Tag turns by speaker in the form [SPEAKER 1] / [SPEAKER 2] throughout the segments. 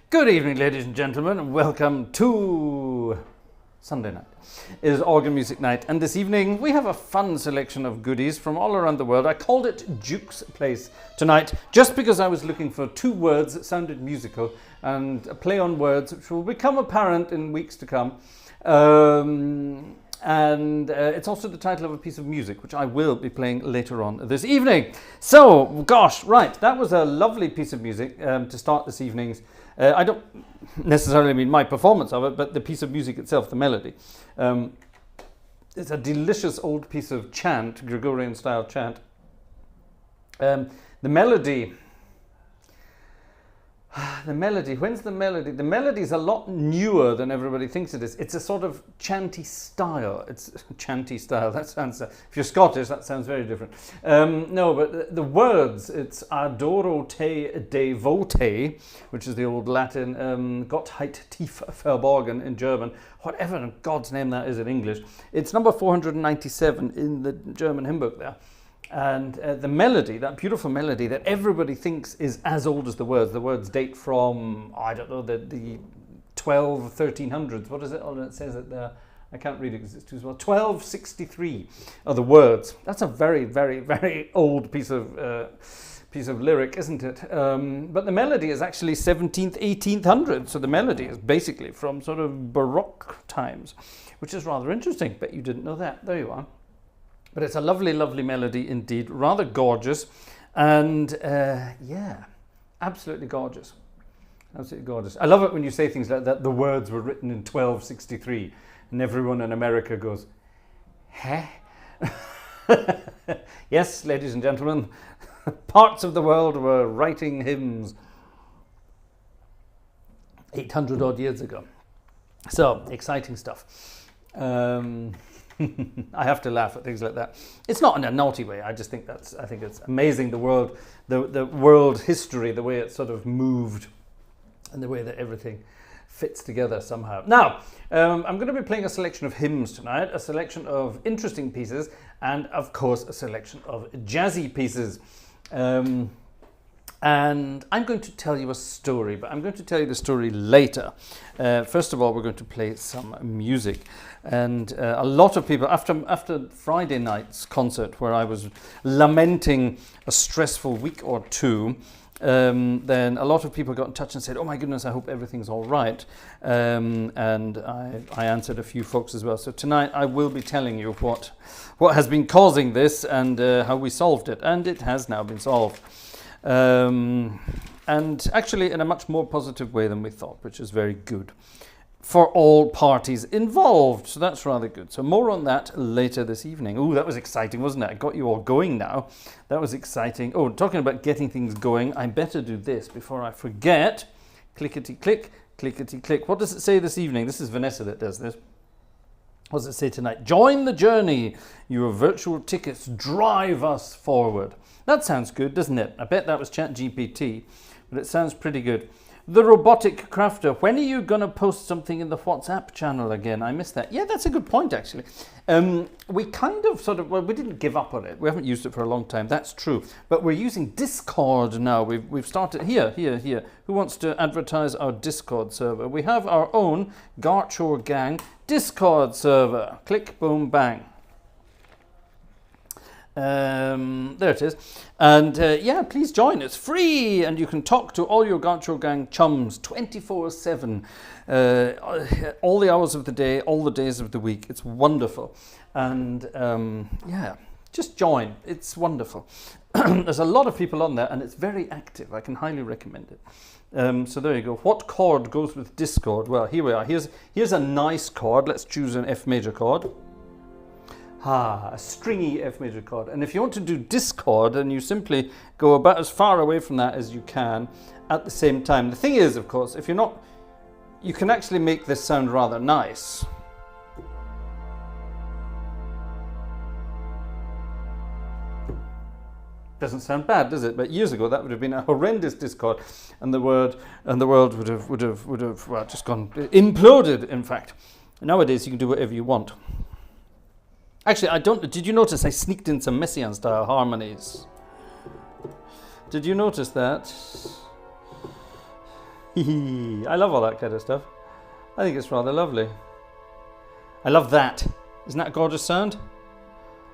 [SPEAKER 1] Good evening, ladies and gentlemen, and welcome to Sunday night. It is organ music night, and this evening we have a fun selection of goodies from all around the world. I called it Duke's Place tonight just because I was looking for two words that sounded musical and a play on words which will become apparent in weeks to come. It's also the title of a piece of music which I will be playing later on this evening. So, gosh, right, that was a lovely piece of music to start this evening's. I don't necessarily mean my performance of it, but the piece of music itself, the melody. It's a delicious old piece of chant, Gregorian style chant. The melody, when's the melody? The melody's a lot newer than everybody thinks it is. It's a sort of chanty style. It's chanty style. That sounds, if you're Scottish, that sounds very different. No, but the words, it's Adoro te devote, which is the old Latin, Gottheit tief verborgen in German, whatever in God's name that is in English. It's number 497 in the German hymn book there. And the melody, that beautiful melody that everybody thinks is as old as the words date from, I don't know, the 1300s. What is it? Oh, it says it there. I can't read it because it's too small. 1263 are the words. That's a very, very, very old piece of lyric, isn't it? But the melody is actually 17th, 1800s. So the melody is basically from sort of Baroque times, which is rather interesting. Bet you didn't know that. There you are. But it's a lovely, lovely melody indeed, rather gorgeous, and yeah, absolutely gorgeous. Absolutely gorgeous. I love it when you say things like that. The words were written in 1263, and everyone in America goes, "Huh?" Yes, ladies and gentlemen, parts of the world were writing hymns 800 odd years ago. So, exciting stuff. I have to laugh at things like that. It's not in a naughty way. I just think it's amazing the world history, the way it sort of moved, and the way that everything fits together somehow. Now, I'm going to be playing a selection of hymns tonight, a selection of interesting pieces, and of course a selection of jazzy pieces. And I'm going to tell you a story, but I'm going to tell you the story later. First of all, we're going to play some music. And a lot of people, after Friday night's concert, where I was lamenting a stressful week or two, then a lot of people got in touch and said, "Oh my goodness, I hope everything's all right." And I answered a few folks as well. So tonight I will be telling you what has been causing this and how we solved it. And it has now been solved. And actually in a much more positive way than we thought, which is very good for all parties involved. So that's rather good. So more on that later this evening. Oh, that was exciting, wasn't it? I got you all going now. That was exciting. Oh, talking about getting things going, I better do this before I forget. Clickety-click, clickety-click. What does it say this evening? This is Vanessa that does this. What does it say tonight? Join the journey. Your virtual tickets drive us forward. That sounds good, doesn't it? I bet that was ChatGPT, but it sounds pretty good. The Robotic Crafter. When are you going to post something in the WhatsApp channel again? I missed that. Yeah, that's a good point, actually. We kind of we didn't give up on it. We haven't used it for a long time. That's true. But we're using Discord now. We've started here. Who wants to advertise our Discord server? We have our own Gartshore gang Discord server. Click, boom, bang. There it is. And yeah, please join. It's free, and you can talk to all your Gartshore gang chums 24/7, all the hours of the day, all the days of the week. It's wonderful. And yeah, just join. It's wonderful. There's a lot of people on there, and it's very active. I can highly recommend it. So there you go. What chord goes with Discord? Well, here we are. Here's a nice chord. Let's choose an F major chord. A stringy F major chord. And if you want to do Discord, then you simply go about as far away from that as you can at the same time. The thing is, of course, if you're not, you can actually make this sound rather nice. Doesn't sound bad, does it? But years ago, that would have been a horrendous Discord, and the world would have well, just gone imploded. In fact, nowadays you can do whatever you want. Actually, did you notice I sneaked in some Messiaen-style harmonies? Did you notice that? I love all that kind of stuff. I think it's rather lovely. I love that. Isn't that a gorgeous sound?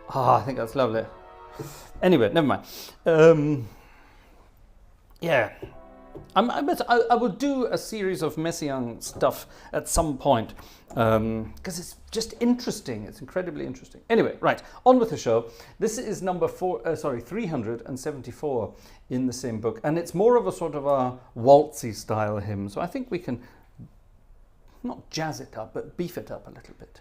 [SPEAKER 1] Ah, I think that's lovely. Anyway, never mind. Yeah. I will do a series of Messiaen stuff at some point because it's just interesting. It's incredibly interesting. Anyway, right, on with the show. This is number 374 in the same book, and it's more of a sort of a waltzy style hymn. So I think we can not jazz it up, but beef it up a little bit.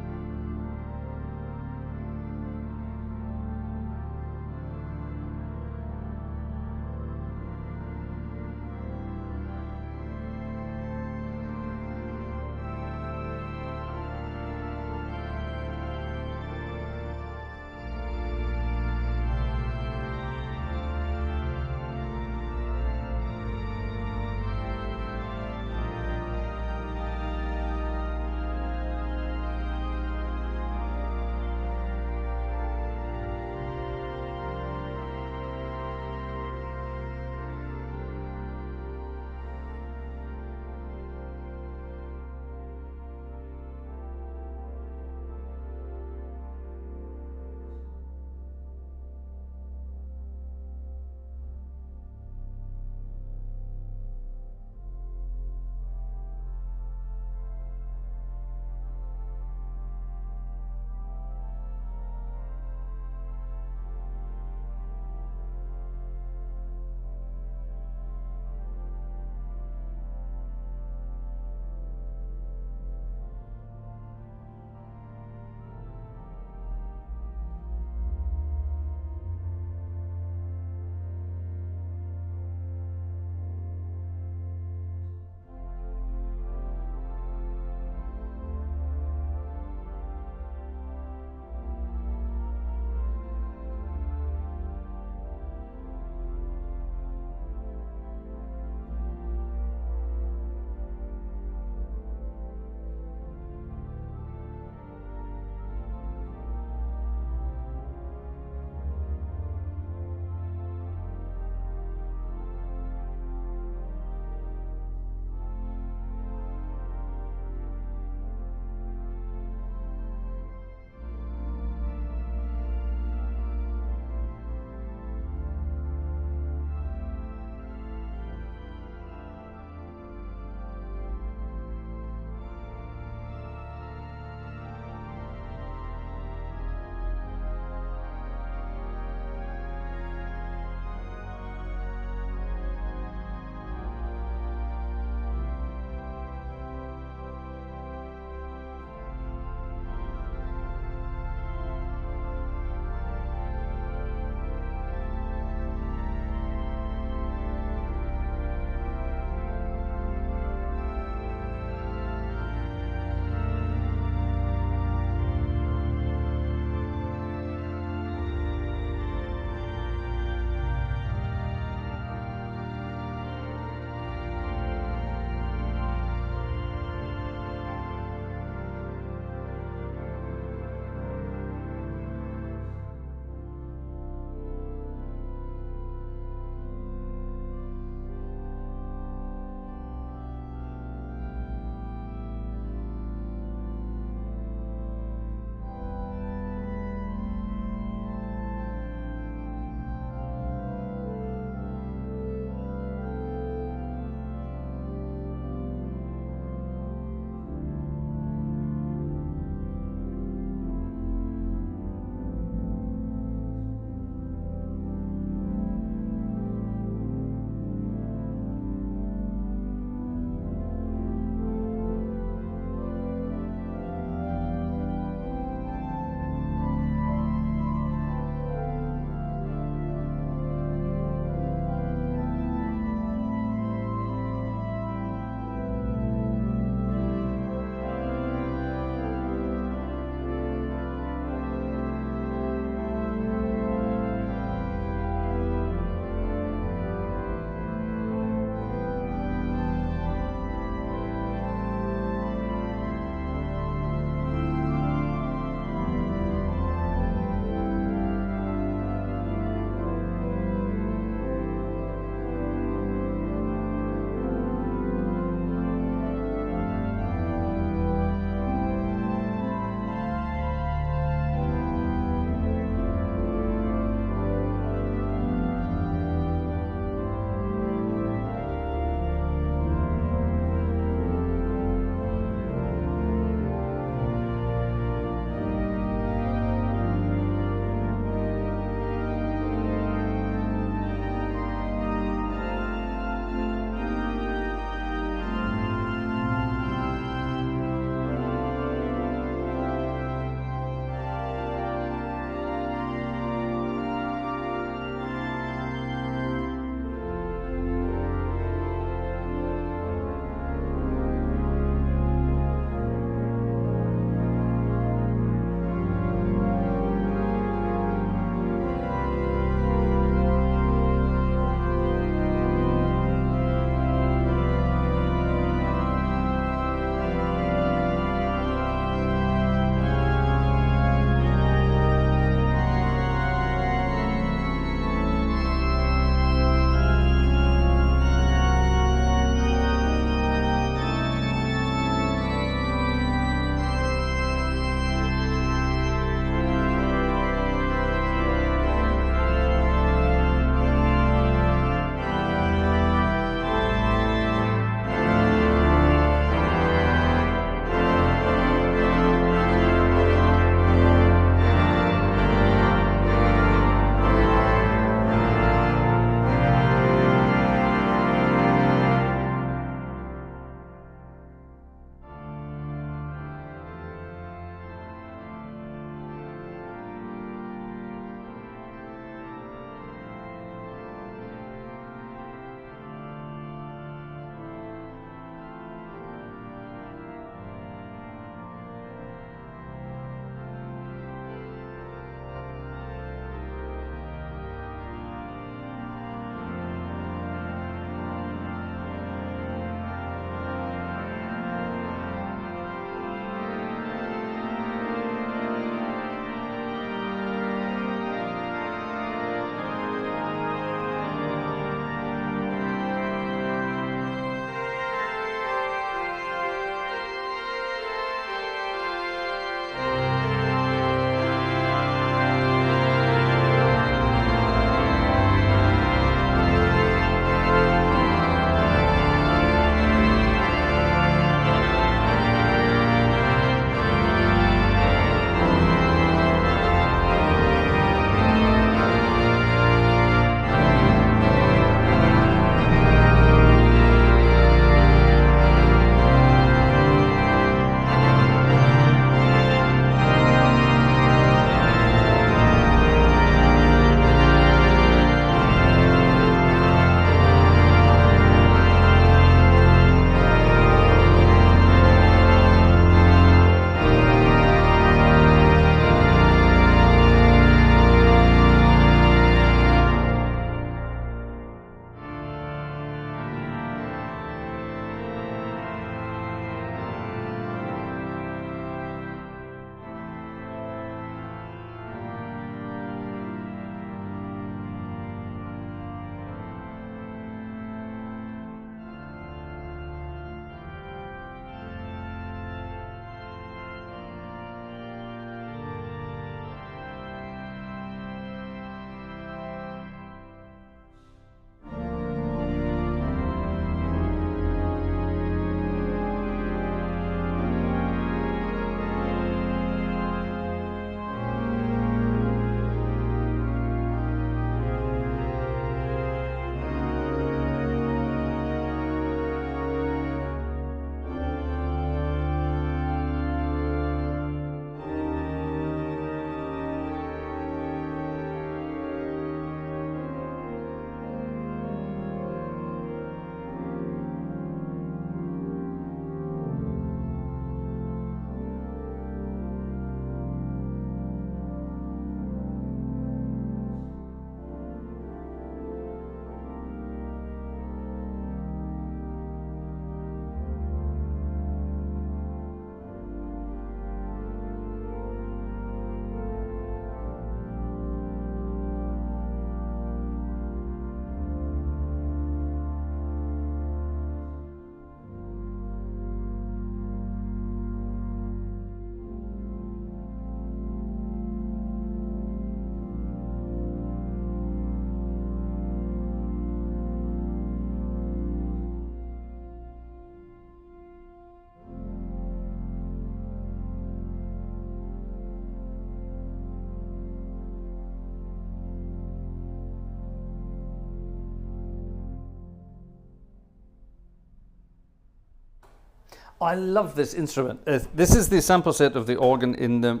[SPEAKER 1] I love this instrument. This is the sample set of the organ in the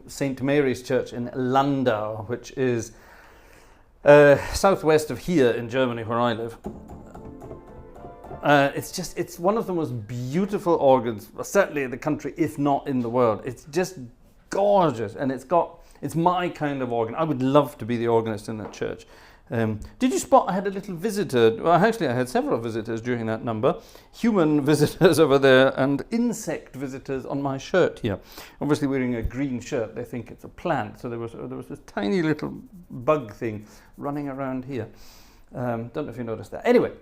[SPEAKER 1] St. Mary's Church in Landau, which is southwest of here in Germany, where I live. It's one of the most beautiful organs, certainly in the country, if not in the world. It's just gorgeous, and it's my kind of organ. I would love to be the organist in that church. Did you spot I had a little visitor? Well, actually, I had several visitors during that number. Human visitors over there and insect visitors on my shirt here. Obviously wearing a green shirt, they think it's a plant. So there was this tiny little bug thing running around here. Don't know if you noticed that. Anyway,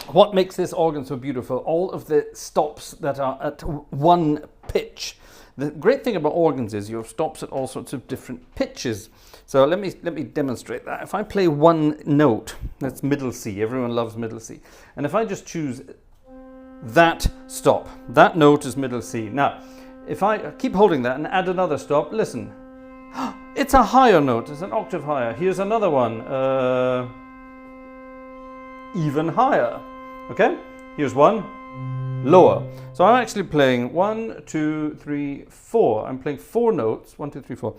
[SPEAKER 1] what makes this organ so beautiful? All of the stops that are at one pitch. The great thing about organs is you have stops at all sorts of different pitches. So let me demonstrate that. If I play one note, that's middle C. Everyone loves middle C. And if I just choose that stop, that note is middle C. Now, if I keep holding that and add another stop, listen. It's a higher note. It's an octave higher. Here's another one. Even higher. Okay? Here's one. Lower. So I'm actually playing 1, 2, 3, 4. I'm playing 4 notes. 1, 2, 3, 4.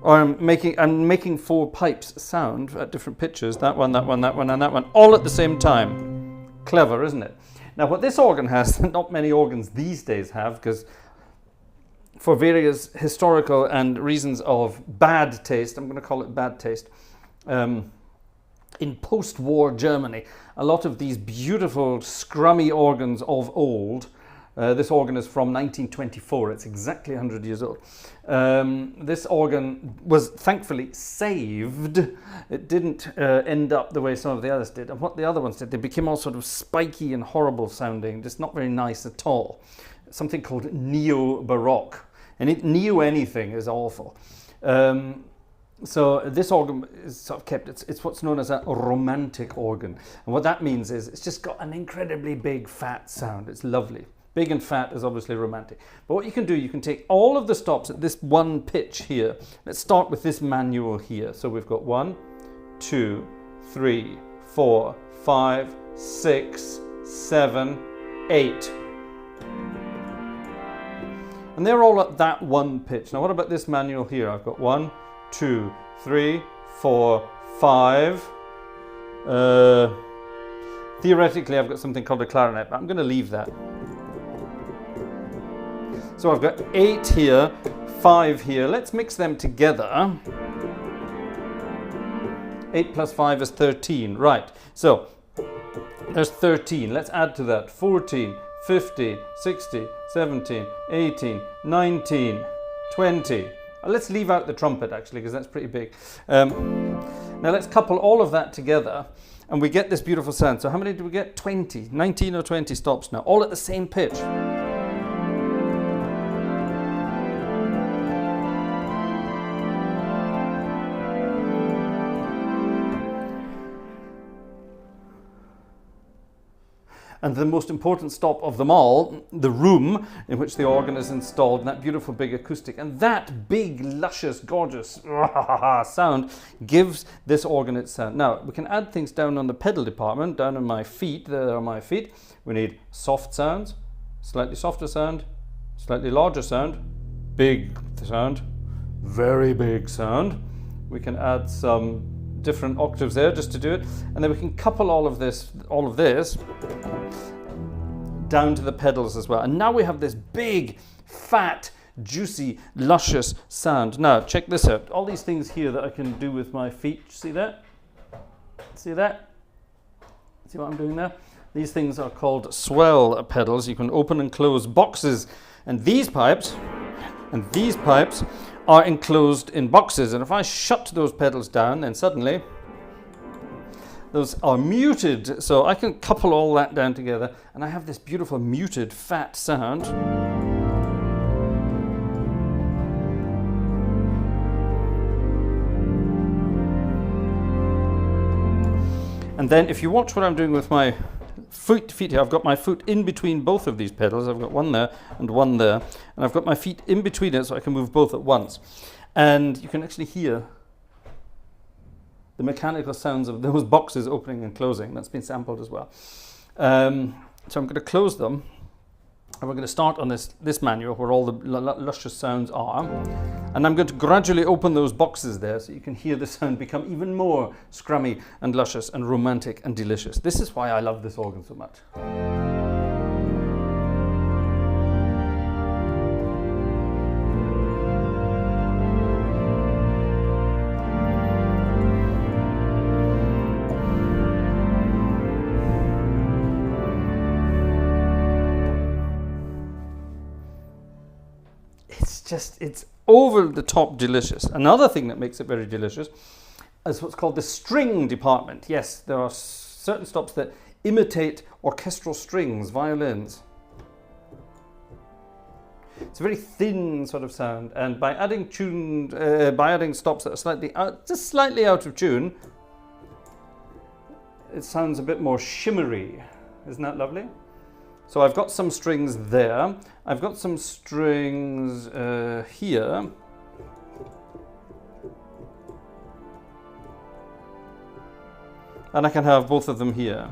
[SPEAKER 1] Or I'm making 4 pipes sound at different pitches. That one, that one, that one, and that one, all at the same time. Clever, isn't it? Now, what this organ has, that not many organs these days have, because for various historical and reasons of bad taste, I'm going to call it bad taste, in post-war Germany, a lot of these beautiful, scrummy organs of old, this organ is from 1924, it's exactly 100 years old. This organ was thankfully saved. It didn't end up the way some of the others did. And what the other ones did, they became all sort of spiky and horrible sounding, just not very nice at all. Something called neo-baroque. And neo anything is awful. So this organ is sort of kept, it's what's known as a romantic organ. And what that means is it's just got an incredibly big fat sound. It's lovely. Big and fat is obviously romantic. But what you can do, you can take all of the stops at this one pitch here. Let's start with this manual here. So we've got 1, 2, 3, 4, 5, 6, 7, 8. And they're all at that one pitch. Now what about this manual here? I've got 1, 2, 3, 4, 5. Theoretically, I've got something called a clarinet, but I'm going to leave that. So I've got 8 here, 5 here. Let's mix them together. 8 plus 5 is 13. Right. So there's 13. Let's add to that 14, 15, 16, 17, 18, 19, 20. Let's leave out the trumpet actually, because that's pretty big. Now let's couple all of that together and we get this beautiful sound. So how many do we get? 20, 19 or 20 stops now, all at the same pitch. And the most important stop of them all, the room in which the organ is installed, and that beautiful big acoustic. And that big, luscious, gorgeous sound gives this organ its sound. Now, we can add things down on the pedal department, down on my feet. There are my feet. We need soft sounds, slightly softer sound, slightly larger sound, big sound, very big sound. We can add some different octaves there just to do it, and then we can couple all of this down to the pedals as well, and now we have this big fat juicy luscious sound. Now check this out, all these things here that I can do with my feet. See that? See that? See what I'm doing there? These things are called swell pedals. You can open and close boxes, and these pipes are enclosed in boxes, and if I shut those pedals down, then suddenly those are muted, so I can couple all that down together and I have this beautiful muted fat sound. And then if you watch what I'm doing with my feet here, I've got my foot in between both of these pedals. I've got one there and one there, and I've got my feet in between it so I can move both at once. And you can actually hear the mechanical sounds of those boxes opening and closing. That's been sampled as well. So I'm going to close them And we're going to start on this manual where all the luscious sounds are. And I'm going to gradually open those boxes there so you can hear the sound become even more scrummy and luscious and romantic and delicious. This is why I love this organ so much. It's over the top delicious. Another thing that makes it very delicious is what's called the string department. Yes, there are certain stops that imitate orchestral strings, violins. It's a very thin sort of sound, and by adding stops that are just slightly out of tune, it sounds a bit more shimmery. Isn't that lovely? So I've got some strings there. I've got some strings here. And I can have both of them here.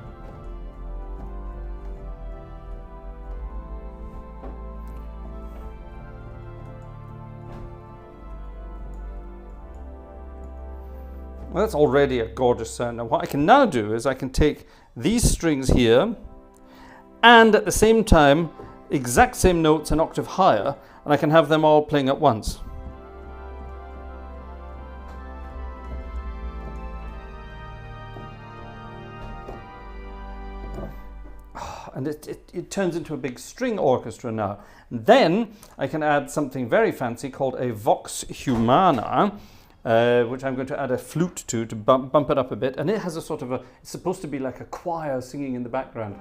[SPEAKER 1] Well, that's already a gorgeous sound. Now what I can now do is I can take these strings here and at the same time, exact same notes an octave higher, and I can have them all playing at once. And it turns into a big string orchestra now. And then I can add something very fancy called a vox humana, which I'm going to add a flute to bump it up a bit. And it has a sort of it's supposed to be like a choir singing in the background.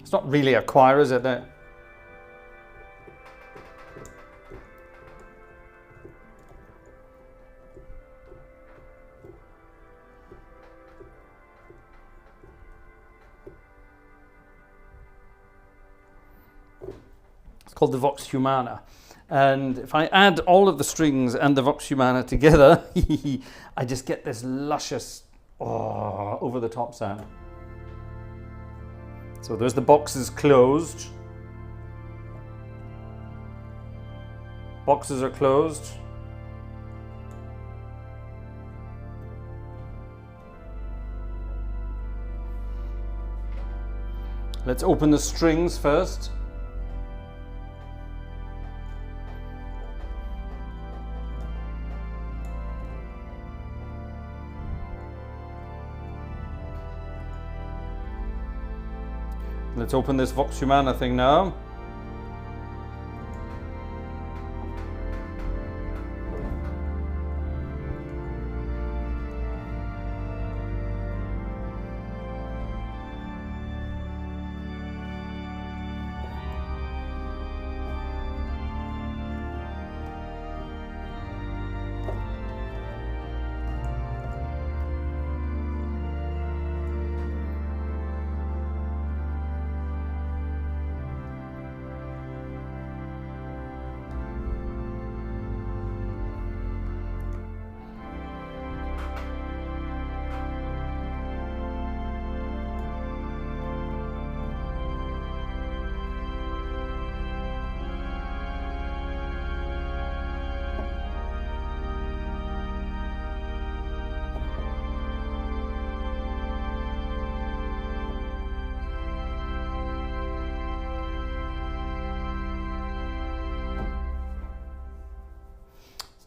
[SPEAKER 1] It's not really a choir, is it? It's called the vox humana. And if I add all of the strings and the vox humana together, I just get this luscious, over the top sound. So there's the boxes closed. Boxes are closed. Let's open the strings first. Let's open this vox humana thing now.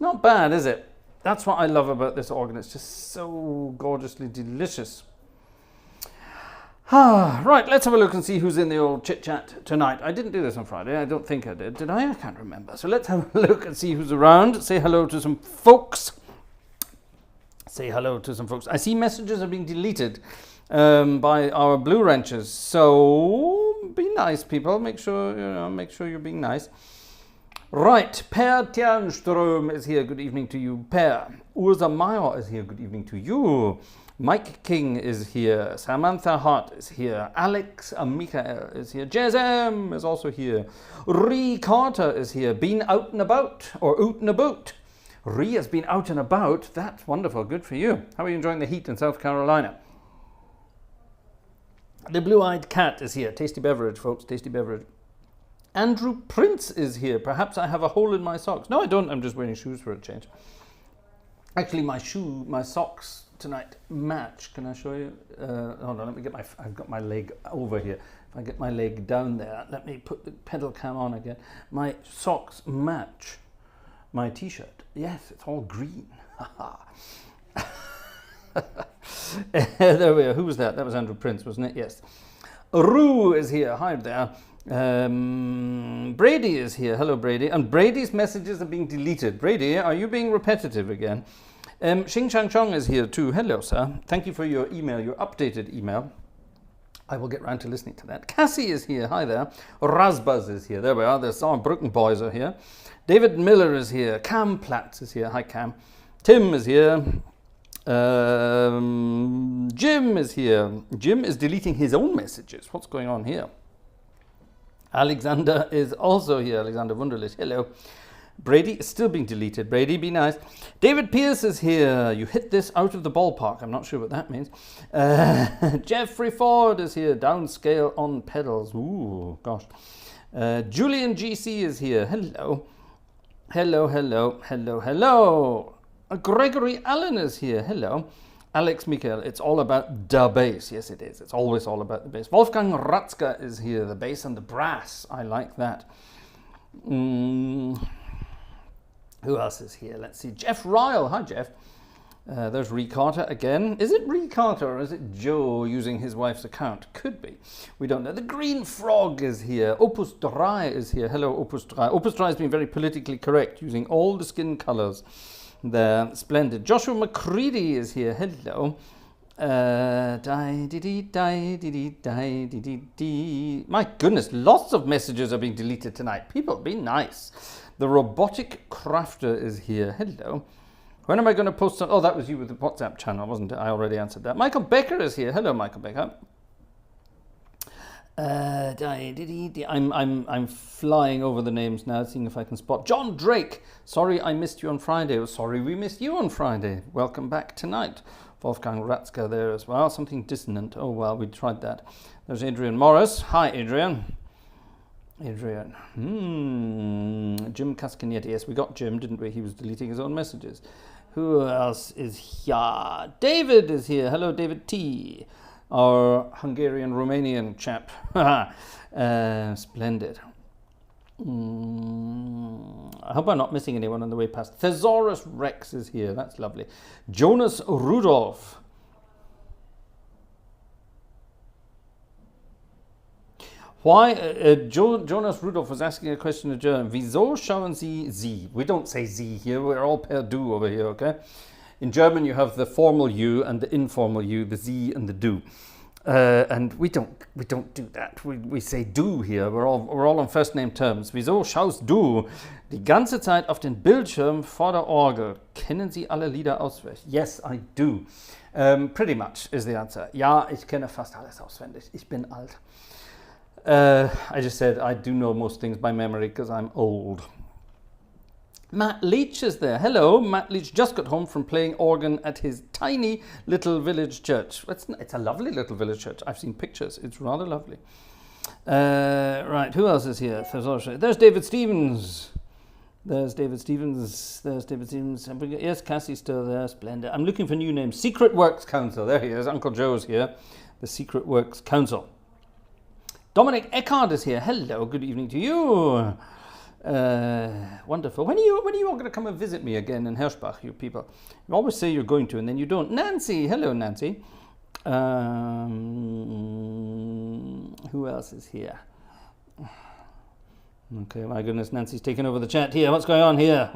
[SPEAKER 1] Not bad, is it? That's what I love about this organ. It's just so gorgeously delicious. Right, let's have a look and see who's in the old chit-chat tonight. I didn't do this on Friday. I don't think I did. Did I? I can't remember. So let's have a look and see who's around. Say hello to some folks. Say hello to some folks. I see messages are being deleted by our blue wrenches. So be nice, people. Make sure you're being nice. Right, Per Tjernström is here. Good evening to you, Per. Ursa Meyer is here. Good evening to you. Mike King is here. Samantha Hart is here. Alex Michael is here. Jazzy is also here. Ree Carter is here. Been out and about, or out and about. Ree has been out and about. That's wonderful. Good for you. How are you enjoying the heat in South Carolina? The Blue-Eyed Cat is here. Tasty beverage, folks. Tasty beverage. Andrew Prince is here. Perhaps I have a hole in my socks. No, I don't. I'm just wearing shoes for a change. Actually, my socks tonight match. Can I show you? Hold on, let me get I've got my leg over here. If I get my leg down there, let me put the pedal cam on again. My socks match my t-shirt. Yes, it's all green. There we are. Who was that? That was Andrew Prince, wasn't it? Yes. Rue is here. Hi there. Brady is here. Hello, Brady. And Brady's messages are being deleted. Brady, are you being repetitive again? Xing Chang Chong is here too. Hello, sir. Thank you for your email, your updated email. I will get round to listening to that. Cassie is here. Hi there. Razbaz is here. There we are. The Saarbrücken boys are here. David Miller is here. Cam Platts is here. Hi, Cam. Tim is here. Jim is here. Jim is deleting his own messages. What's going on here? Alexander is also here. Alexander Wunderlich. Hello. Brady is still being deleted. Brady, be nice. David Pierce is here. You hit this out of the ballpark. I'm not sure what that means. Jeffrey Ford is here. Downscale on pedals. Ooh, gosh. Julian GC is here. Hello. Hello, hello, hello, hello. Gregory Allen is here. Hello. Alex Michael, it's all about the bass. Yes, it is. It's always all about the bass. Wolfgang Ratzka is here. The bass and the brass. I like that. Who else is here? Let's see. Jeff Ryle. Hi, Jeff. There's Ree Carter again. Is it Ree Carter or is it Joe using his wife's account? Could be. We don't know. The Green Frog is here. Opus 3 is here. Hello, Opus 3. Opus 3 has been very politically correct, using all the skin colors. There. Splendid. Joshua McCready is here. Hello. My goodness, lots of messages are being deleted tonight. People, be nice. The Robotic Crafter is here. Hello. When am I going to post some? Oh, that was you with the WhatsApp channel, wasn't it? I already answered that. Michael Becker is here. Hello, Michael Becker. I'm flying over the names now, seeing if I can spot. John Drake. Sorry I missed you on Friday. Oh, sorry we missed you on Friday. Welcome back tonight. Wolfgang Ratzka there as well. Something dissonant. Oh, well, we tried that. There's Adrian Morris. Hi, Adrian. Adrian. Jim Cascanetti. Yes, we got Jim, didn't we? He was deleting his own messages. Who else is here? David is here. Hello, David T. Our Hungarian-Romanian chap. Splendid. I hope I'm not missing anyone on the way past. Thesaurus Rex is here. That's lovely. Jonas Rudolph. Why? Jonas Rudolph was asking a question in German. Wieso schauen Sie? We don't say Sie here. We're all per du over here, okay? In German, you have the formal you and the informal you, the Sie and the du. And we don't do that. We say du here. We're all on first name terms. Wieso schaust du die ganze Zeit auf den Bildschirm vor der Orgel? Kennen Sie alle Lieder auswendig? Yes, I do. Pretty much is the answer. Ja, ich kenne fast alles auswendig. Ich bin alt. I just said I do know most things by memory because I'm old. Matt Leach is there. Hello, Matt Leach just got home from playing organ at his tiny little village church. It's a lovely little village church. I've seen pictures. It's rather lovely. Right, who else is here? There's David Stevens. There's David Stevens. Yes, Cassie's still there. Splendid. I'm looking for new names. Secret Works Council. There he is. Uncle Joe's here. The Secret Works Council. Dominic Eckhard is here. Hello, good evening to you. Wonderful. When are you all going to come and visit me again in Herschbach, you people? You always say you're going to and then you don't. Nancy. Hello, Nancy. Who else is here? Okay, my goodness, Nancy's taking over the chat here. What's going on here?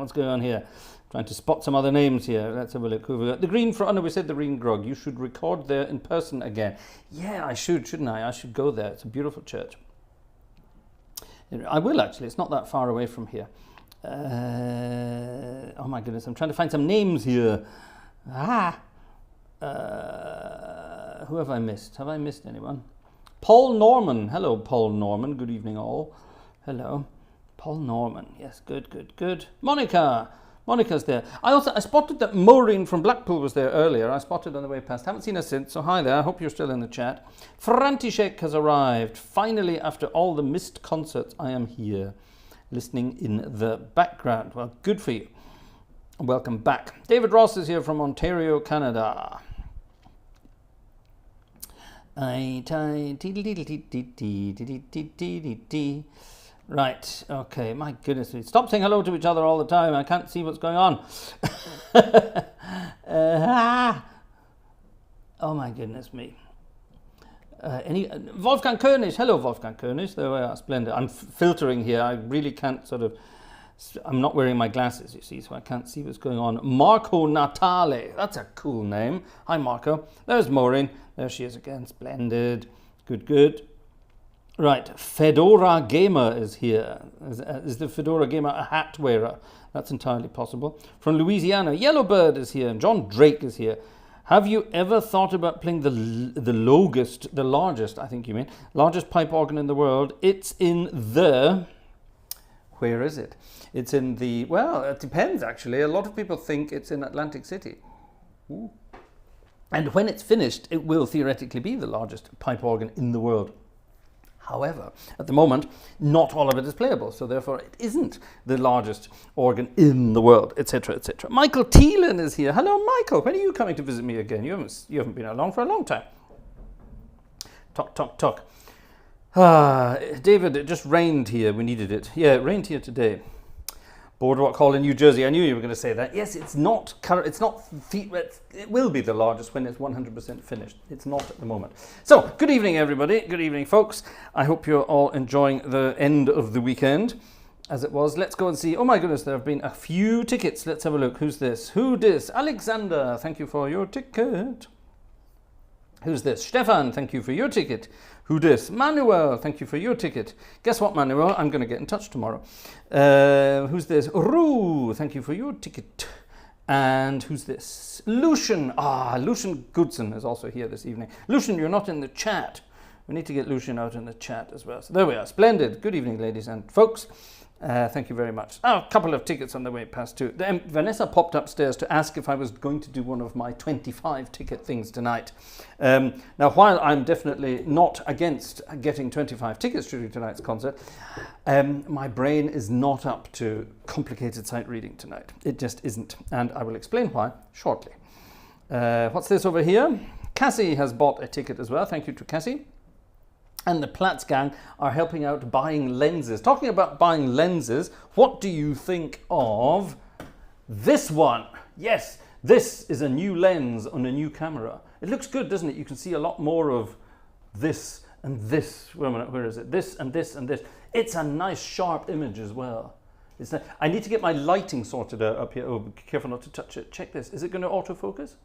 [SPEAKER 1] Trying to spot some other names here. Let's have a look. Who we got? The Green Frog. Oh, no, we said the Green Grog. You should record there in person again. Yeah, I should, shouldn't I? I should go there. It's a beautiful church. I will, actually. It's not that far away from here. Oh, my goodness. I'm trying to find some names here. Who have I missed? Have I missed anyone? Paul Norman. Hello, Paul Norman. Good evening, all. Hello. Paul Norman. Yes, good. Monica. Monica's there. I spotted that Maureen from Blackpool was there earlier. I spotted on the way past. Haven't seen her since, so hi there. I hope you're still in the chat. František has arrived. Finally, after all the missed concerts, I am here, listening in the background. Well, good for you. Welcome back. David Ross is here from Ontario, Canada. Right, okay, my goodness. Stop saying hello to each other all the time. I can't see what's going on. Oh my goodness me. Wolfgang König. Hello, Wolfgang König. There we are, splendid. I'm filtering here. I really can't I'm not wearing my glasses, you see, so I can't see what's going on. Marco Natale. That's a cool name. Hi, Marco. There's Maureen. There she is again. Splendid. Good. Right, Fedora Gamer is here. Is the Fedora Gamer a hat wearer? That's entirely possible. From Louisiana, Yellowbird is here. John Drake is here. Have you ever thought about playing the largest, I think you mean, largest pipe organ in the world? It's in the... Where is it? It's in the... Well, it depends, actually. A lot of people think it's in Atlantic City. Ooh. And when it's finished, it will theoretically be the largest pipe organ in the world. However, at the moment, not all of it is playable, so therefore it isn't the largest organ in the world, etc., etc. Michael Thielen is here. Hello, Michael. When are you coming to visit me again? You haven't been along for a long time. Talk. David, it just rained here. We needed it. Yeah, it rained here today. Boardwalk Hall in New Jersey. I knew you were going to say that. Yes, it will be the largest when it's 100% finished. It's not at the moment. So, good evening, everybody. Good evening, folks. I hope you're all enjoying the end of the weekend, as it was. Let's go and see. Oh my goodness, there have been a few tickets. Let's have a look. Who's this? Who dis? Alexander, thank you for your ticket. Who's this? Stefan, thank you for your ticket. Who dis? Manuel, thank you for your ticket. Guess what, Manuel? I'm going to get in touch tomorrow. Who's this? Roo, thank you for your ticket. And who's this? Lucian. Lucian Goodson is also here this evening. Lucian, you're not in the chat. We need to get Lucian out in the chat as well. So there we are. Splendid. Good evening, ladies and folks. Thank you very much. A couple of tickets on the way past too. Vanessa popped upstairs to ask if I was going to do one of my 25 ticket things tonight. Now, while I'm definitely not against getting 25 tickets to tonight's concert, my brain is not up to complicated sight reading tonight. It just isn't, and I will explain why shortly. What's this over here? Cassie has bought a ticket as well. Thank you to Cassie. And the Platts gang are helping out buying lenses. Talking about buying lenses, what do you think of this one? Yes, this is a new lens on a new camera. It looks good, doesn't it? You can see a lot more of this and this. Wait a minute, where is it? This and this and this. It's a nice sharp image as well. I need to get my lighting sorted out up here. Oh, be careful not to touch it. Check this. Is it going to autofocus?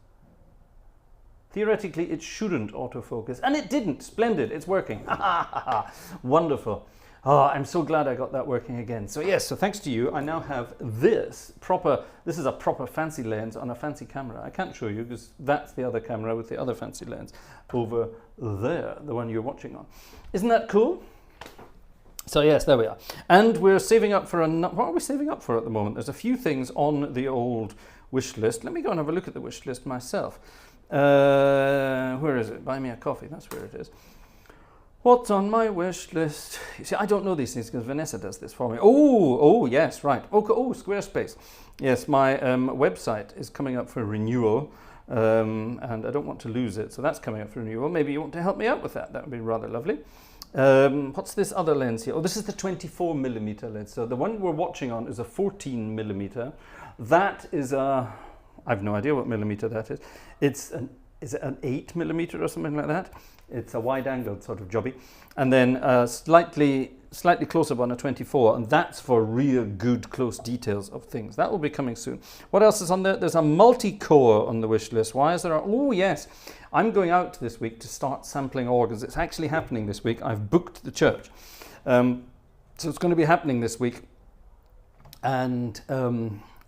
[SPEAKER 1] Theoretically, it shouldn't autofocus. And it didn't. Splendid. It's working. Wonderful. Oh, I'm so glad I got that working again. So yes, so thanks to you, I now have this is a proper fancy lens on a fancy camera. I can't show you because that's the other camera with the other fancy lens over there, the one you're watching on. Isn't that cool? So yes, there we are. And we're saving up for what are we saving up for at the moment? There's a few things on the old wish list. Let me go and have a look at the wish list myself. Where is it? Buy me a coffee. That's where it is. What's on my wish list? You see, I don't know these things because Vanessa does this for me. Oh, yes, right. Oh, Squarespace. Yes, my website is coming up for renewal, and I don't want to lose it, so that's coming up for renewal. Maybe you want to help me out with that. That would be rather lovely. What's this other lens here? Oh, this is the 24mm lens. So the one we're watching on is a 14mm. That is a... I've no idea what millimeter that is. Is it an 8mm or something like that? It's a wide-angled sort of jobby. And then slightly closer one, a 24, and that's for real good close details of things. That will be coming soon. What else is on there? There's a multi-core on the wish list. Why is there oh yes, I'm going out this week to start sampling organs. It's actually happening this week. I've booked the church. So it's going to be happening this week. And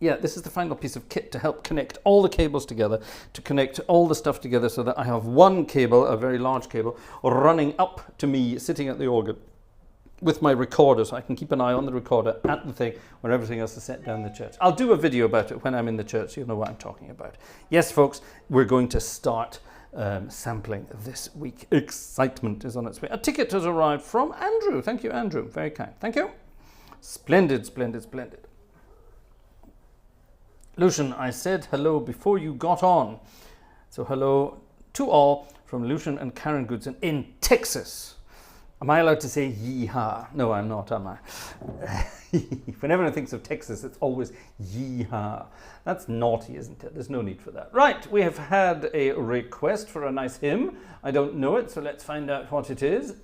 [SPEAKER 1] Yeah, this is the final piece of kit to help connect all the cables together, to connect all the stuff together so that I have one cable, a very large cable, running up to me sitting at the organ with my recorder, so I can keep an eye on the recorder at the thing when everything else is set down in the church. I'll do a video about it when I'm in the church, so you'll know what I'm talking about. Yes, folks, we're going to start sampling this week. Excitement is on its way. A ticket has arrived from Andrew. Thank you, Andrew. Very kind. Thank you. Splendid, splendid, splendid. Lucian, I said hello before you got on. So hello to all from Lucian and Karen Goodson in Texas. Am I allowed to say yeehaw? No, I'm not, am I? Whenever I think of Texas, it's always yeehaw. That's naughty, isn't it? There's no need for that. Right, we have had a request for a nice hymn. I don't know it, so let's find out what it is.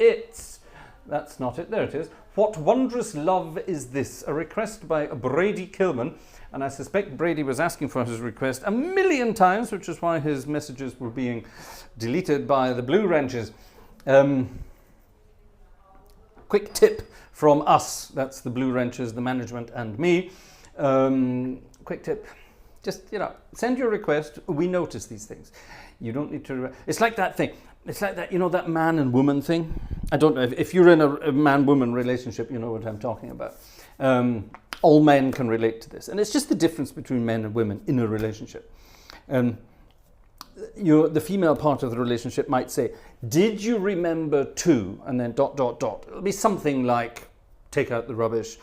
[SPEAKER 1] That's not it, there it is. What Wondrous Love Is This? A request by Brady Kilman. And I suspect Brady was asking for his request a million times, which is why his messages were being deleted by the Blue Wrenches. Quick tip from us, that's the Blue Wrenches, the management and me. Quick tip, just, send your request. We notice these things. You don't need to, it's like that thing. It's like that, that man and woman thing. I don't know, if you're in a man-woman relationship, you know what I'm talking about. All men can relate to this. And it's just the difference between men and women in a relationship. The female part of the relationship might say, did you remember to, and then ... It'll be something like, take out the rubbish,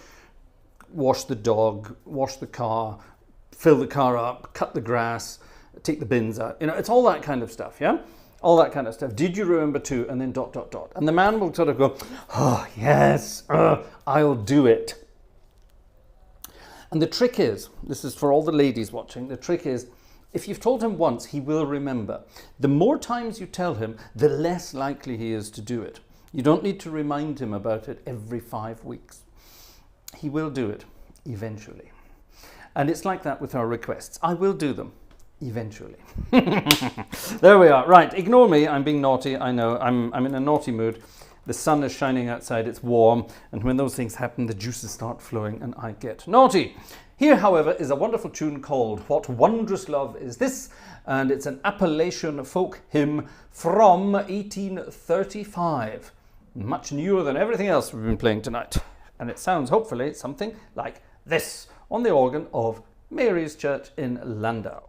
[SPEAKER 1] wash the dog, wash the car, fill the car up, cut the grass, take the bins out. It's all that kind of stuff, yeah? All that kind of stuff. Did you remember to, and then ... And the man will sort of go, oh, yes, I'll do it. And the trick is, this is for all the ladies watching, the trick is, if you've told him once, he will remember. The more times you tell him, the less likely he is to do it. You don't need to remind him about it every 5 weeks. He will do it eventually. And it's like that with our requests. I will do them eventually. There we are. Right, ignore me. I'm being naughty. I know. I'm in a naughty mood. The sun is shining outside, it's warm, and when those things happen, the juices start flowing and I get naughty. Here, however, is a wonderful tune called What Wondrous Love Is This? And it's an Appalachian folk hymn from 1835. Much newer than everything else we've been playing tonight. And it sounds, hopefully, something like this on the organ of Mary's Church in Landau.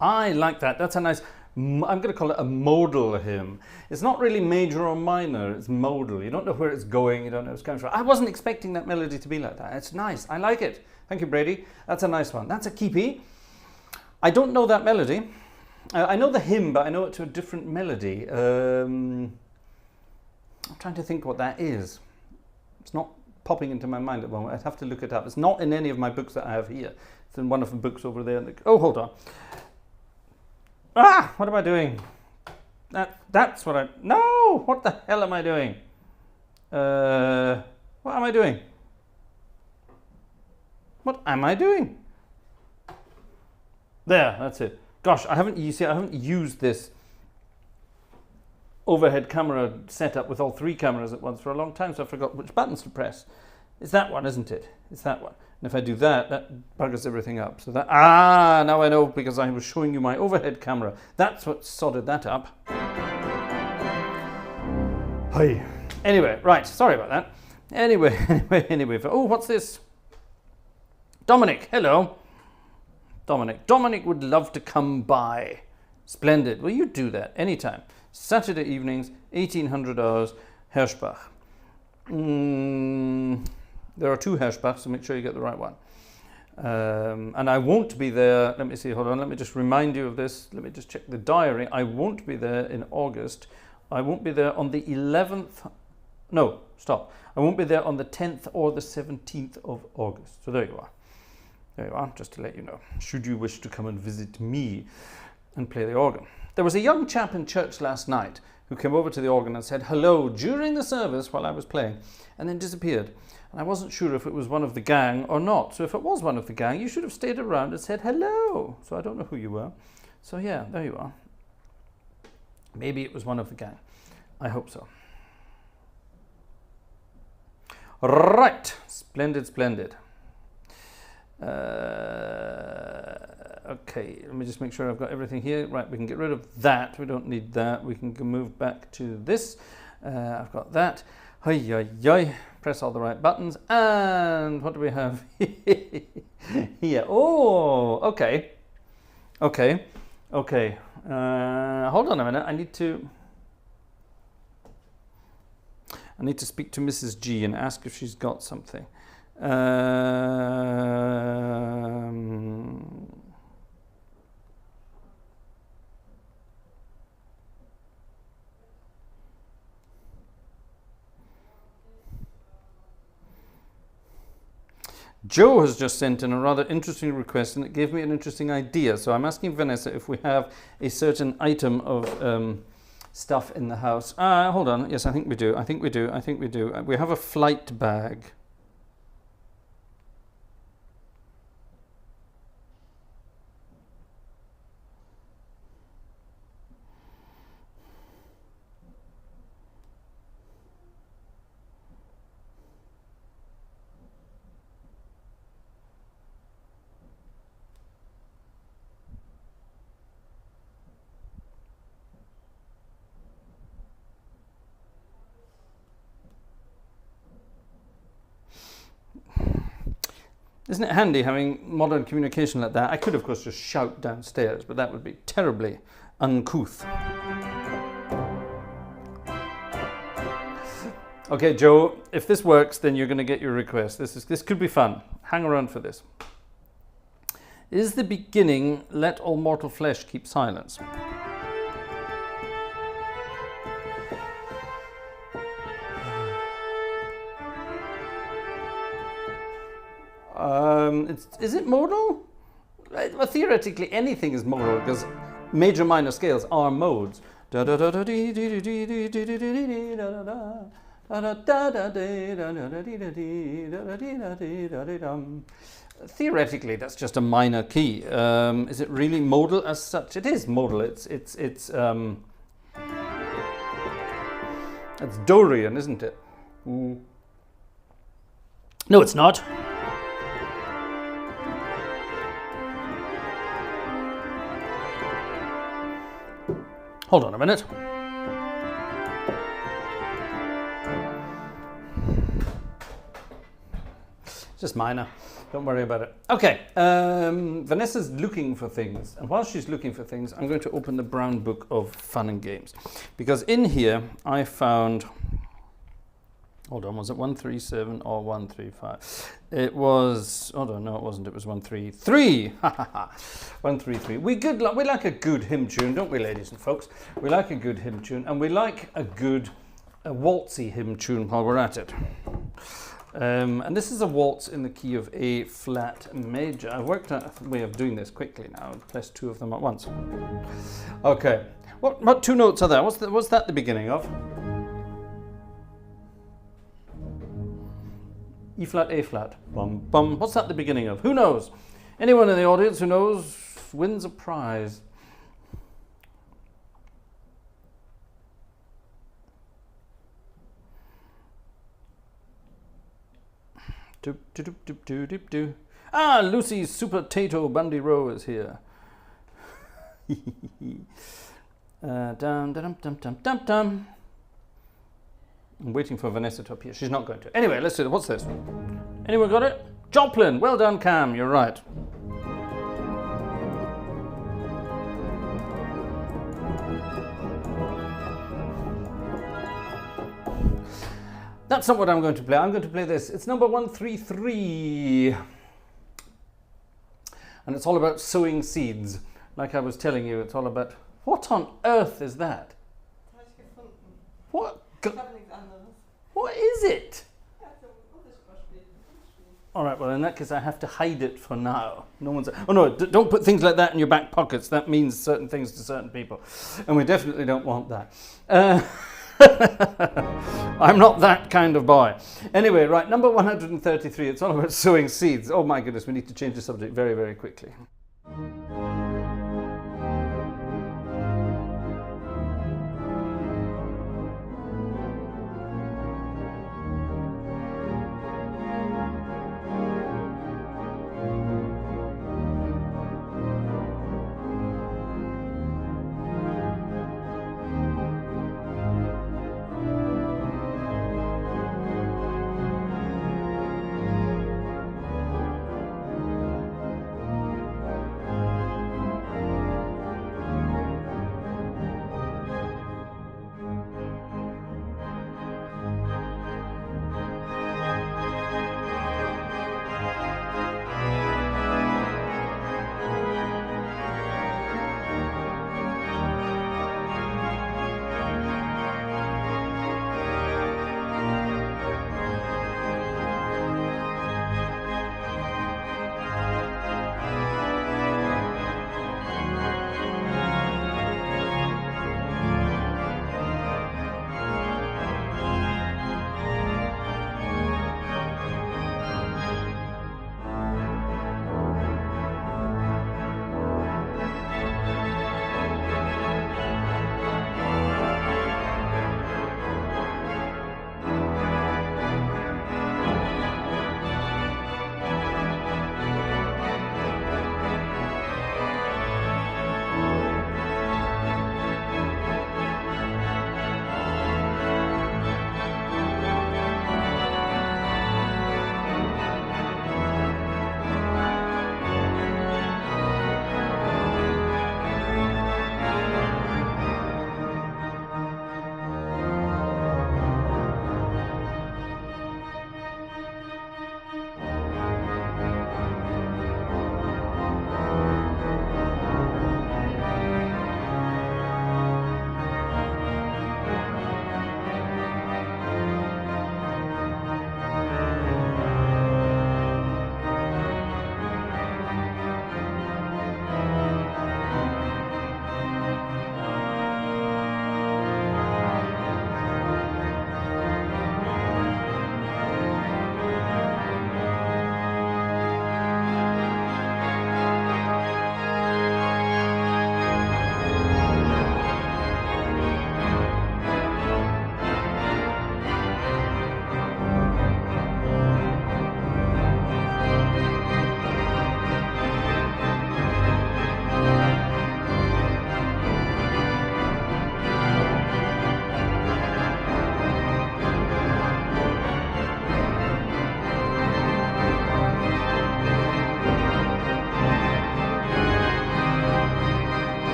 [SPEAKER 1] I like that. That's a nice, I'm going to call it a modal hymn. It's not really major or minor, it's modal. You don't know where it's going, you don't know where it's coming from. I wasn't expecting that melody to be like that. It's nice. I like it. Thank you, Brady. That's a nice one. That's a keepy. I don't know that melody. I know the hymn, but I know it to a different melody. I'm trying to think what that is. It's not popping into my mind at the moment. I'd have to look it up. It's not in any of my books that I have here. It's in one of the books over there. Oh, hold on. Ah, what am I doing? That's what no, what the hell am I doing? What am I doing? What am I doing? There, that's it. Gosh, I haven't used this overhead camera setup with all three cameras at once for a long time, so I forgot which buttons to press. It's that one, isn't it? It's that one. And if I do that, that buggers everything up. So that, now I know, because I was showing you my overhead camera. That's what sodded that up. Hi. Anyway, right, sorry about that. Anyway. Oh, what's this? Dominic, hello. Dominic would love to come by. Splendid. Well, you do that anytime. Saturday evenings, 1800 hours, Herschbach. There are two Herschbachs, so make sure you get the right one. And I won't be there. Let me see, hold on. Let me just remind you of this. Let me just check the diary. I won't be there in August. I won't be there on the 11th. No, stop. I won't be there on the 10th or the 17th of August. So there you are. There you are, just to let you know. Should you wish to come and visit me and play the organ. There was a young chap in church last night who came over to the organ and said hello during the service while I was playing, and then disappeared. And I wasn't sure if it was one of the gang or not. So if it was one of the gang, you should have stayed around and said hello. So I don't know who you were. So yeah, there you are. Maybe it was one of the gang. I hope so. Right. Splendid. Okay, let me just make sure I've got everything here. Right, we can get rid of that. We don't need that. We can move back to this. I've got that. Press all the right buttons. And what do we have here? Oh, okay. Hold on a minute. I need to speak to Mrs. G and ask if she's got something. Joe has just sent in a rather interesting request, and it gave me an interesting idea. So I'm asking Vanessa if we have a certain item of stuff in the house. Hold on. Yes, I think we do. We have a flight bag. Isn't it handy having modern communication like that? I could, of course, just shout downstairs, but that would be terribly uncouth. Okay, Joe, if this works, then you're going to get your request. This could be fun. Hang around for this. Is the beginning, let all mortal flesh keep silence? Is it modal? Well, theoretically, anything is modal because major minor scales are modes. Theoretically, that's just a minor key. Is it really modal as such? It is modal. It's Dorian, isn't it? No, it's not. Hold on a minute. Just minor. Don't worry about it. Okay, Vanessa's looking for things. And while she's looking for things, I'm going to open the brown book of fun and games. Because in here, I found... Hold on, was it 137 or 135? It was... Oh, no, it wasn't. It was 133. 133. We like a good hymn tune, don't we, ladies and folks? We like a good hymn tune. And we like a waltzy hymn tune while we're at it. And this is a waltz in the key of A flat major. I've worked out a way of doing this quickly now. I've pressed two of them at once. Okay. What two notes are there? What's that the beginning of? E flat, A flat. Bum, bum. What's that the beginning of? Who knows? Anyone in the audience who knows wins a prize. Doop, doop, doop, doop, doop, doop. Ah, Lucy's Super Tato Bundy Row is here. Dum, dum, dum, dum, dum, dum. I'm waiting for Vanessa to appear. She's not going to. Anyway, let's do it. What's this? Anyone got it? Joplin. Well done, Cam. You're right. That's not what I'm going to play. I'm going to play this. It's number 133. And it's all about sowing seeds. Like I was telling you, it's all about... What on earth is that? What? What is it? All right, well, in that case, I have to hide it for now. No one's... Oh, no, don't put things like that in your back pockets. That means certain things to certain people. And we definitely don't want that. I'm not that kind of boy. Anyway, right, number 133. It's all about sowing seeds. Oh, my goodness, we need to change the subject very, very quickly.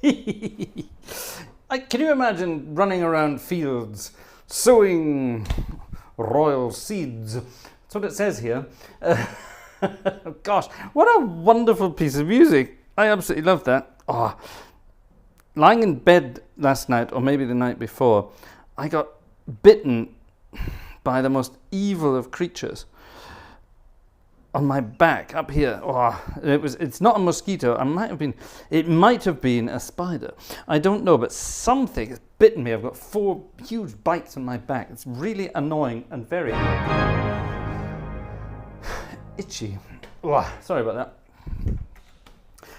[SPEAKER 1] Can you imagine running around fields sowing royal seeds? That's what it says here. Gosh, what a wonderful piece of music. I absolutely love that. Oh, lying in bed last night, or maybe the night before, I got bitten by the most evil of creatures on my back up here. Oh, it's not a mosquito. It might have been a spider. I don't know, but something has bitten me. I've got 4 huge bites on my back. It's really annoying and very itchy. Oh, sorry about that.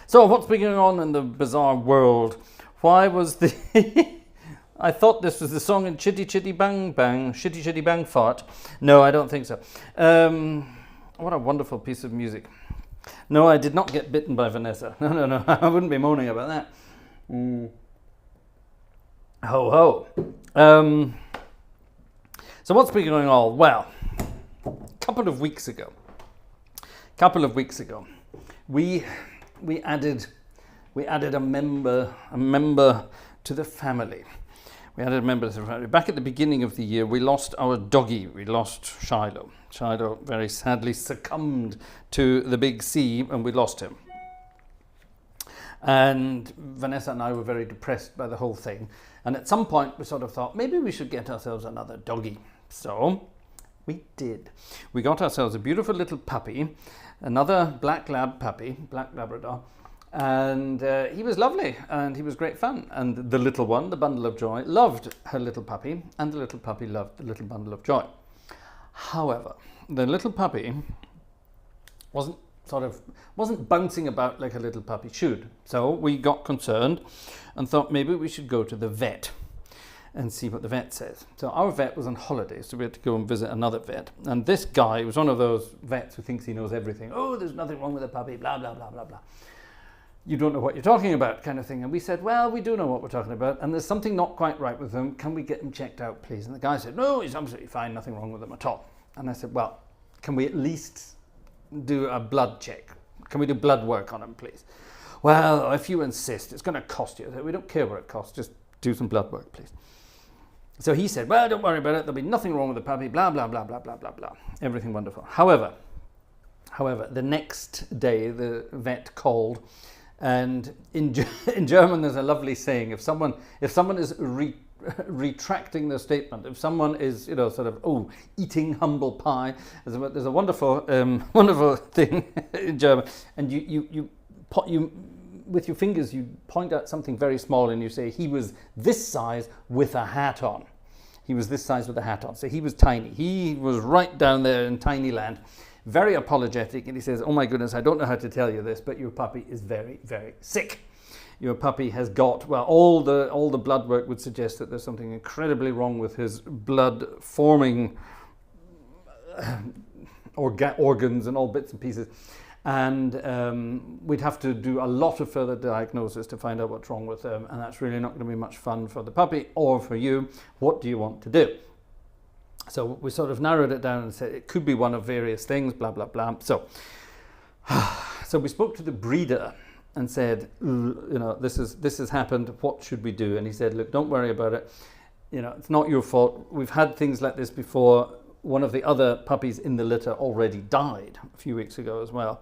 [SPEAKER 1] So what's been going on in the bizarre world? Why was the I thought this was the song in Chitty Chitty Bang Bang, Shitty Shitty Bang Fart. No, I don't think so. What a wonderful piece of music. No, I did not get bitten by Vanessa. No, I wouldn't be moaning about that. Ho ho. So what's been going on? Well, a couple of weeks ago, we added a member to the family. Back at the beginning of the year, we lost our doggy. We lost Shiloh. Shiloh very sadly succumbed to the big C, and we lost him. And Vanessa and I were very depressed by the whole thing. And at some point, we sort of thought, maybe we should get ourselves another doggy. So we did. We got ourselves a beautiful little puppy, another black lab puppy, black Labrador. And he was lovely, and he was great fun. And the little one, the bundle of joy, loved her little puppy, and the little puppy loved the little bundle of joy. However, the little puppy wasn't bouncing about like a little puppy should. So we got concerned and thought maybe we should go to the vet and see what the vet says. So our vet was on holiday, so we had to go and visit another vet. And this guy was one of those vets who thinks he knows everything. Oh, there's nothing wrong with the puppy, blah, blah, blah, blah, blah. You don't know what you're talking about, kind of thing. And we said, well, we do know what we're talking about, and there's something not quite right with him. Can we get him checked out, please? And the guy said, no, he's absolutely fine, nothing wrong with him at all. And I said, well, can we at least do a blood check? Can we do blood work on him, please? Well, if you insist, it's going to cost you. We don't care what it costs, just do some blood work, please. So he said, well, don't worry about it, there'll be nothing wrong with the puppy, blah, blah, blah, blah, blah, blah, blah. Everything wonderful. However, the next day, the vet called. And in German, there's a lovely saying: if someone is retracting their statement, if someone is eating humble pie, there's a wonderful wonderful thing in German, and you with your fingers you point out something very small and you say he was this size with a hat on. He was this size with a hat on, so he was tiny. He was right down there in tiny land. Very apologetic, and he says, oh my goodness, I don't know how to tell you this, but your puppy is very, very sick. Your puppy has got, well, all the blood work would suggest that there's something incredibly wrong with his blood forming organs and all bits and pieces. And we'd have to do a lot of further diagnosis to find out what's wrong with him, and that's really not going to be much fun for the puppy or for you. What do you want to do? So we sort of narrowed it down and said it could be one of various things, blah, blah, blah. So we spoke to the breeder and said, this has happened. What should we do? And he said, look, don't worry about it. It's not your fault. We've had things like this before. One of the other puppies in the litter already died a few weeks ago as well.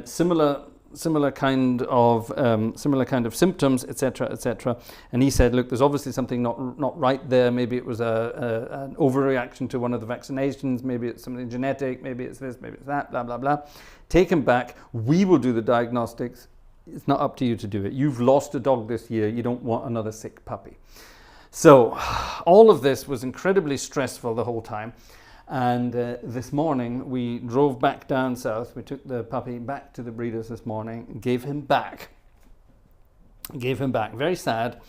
[SPEAKER 1] Similar kind of symptoms, etc., etc. And he said, look, there's obviously something not right there. Maybe it was an overreaction to one of the vaccinations. Maybe it's something genetic. Maybe it's this. Maybe it's that. Blah blah blah. Take him back. We will do the diagnostics. It's not up to you to do it. You've lost a dog this year. You don't want another sick puppy. So all of this was incredibly stressful the whole time. And this morning we drove back down south. We took the puppy back to the breeders this morning, gave him back. Very sad,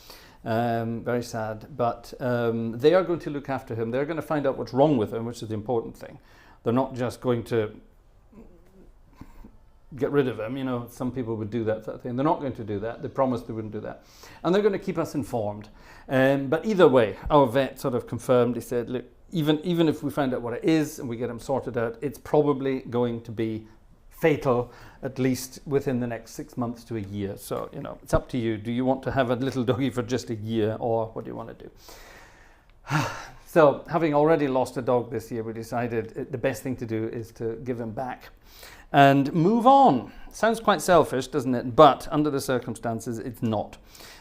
[SPEAKER 1] but they are going to look after him. They're going to find out what's wrong with him, which is the important thing. They're not just going to get rid of him. Some people would do that sort of thing. They're not going to do that. They promised they wouldn't do that. And they're going to keep us informed. But either way, our vet sort of confirmed. He said, look, even if we find out what it is and we get him sorted out, it's probably going to be fatal, at least within the next 6 months to a year. So, you know, it's up to you. Do you want to have a little doggy for just a year, or what do you want to do? So, having already lost a dog this year, we decided the best thing to do is to give him back and move on. Sounds quite selfish, doesn't it? But under the circumstances, it's not.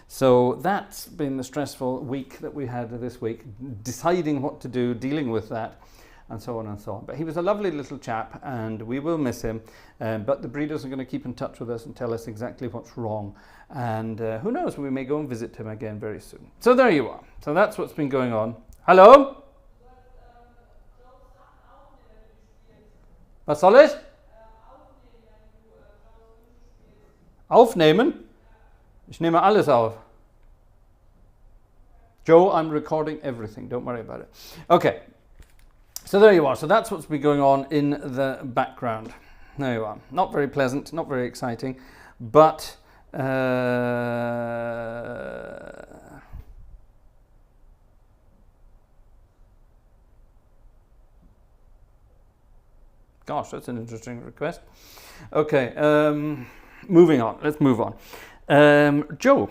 [SPEAKER 1] So that's been the stressful week that we had this week, deciding what to do, dealing with that, and so on and so on. But he was a lovely little chap, and we will miss him. But the breeders are going to keep in touch with us and tell us exactly what's wrong. And who knows, we may go and visit him again very soon. So there you are. So that's what's been going on. Hallo? Was soll ich? Aufnehmen? Ich nehme alles auf. Joe, I'm recording everything. Don't worry about it. Okay. So there you are. So that's what's been going on in the background. There you are. Not very pleasant, not very exciting, but gosh, that's an interesting request. Okay, moving on. Let's move on. Joe,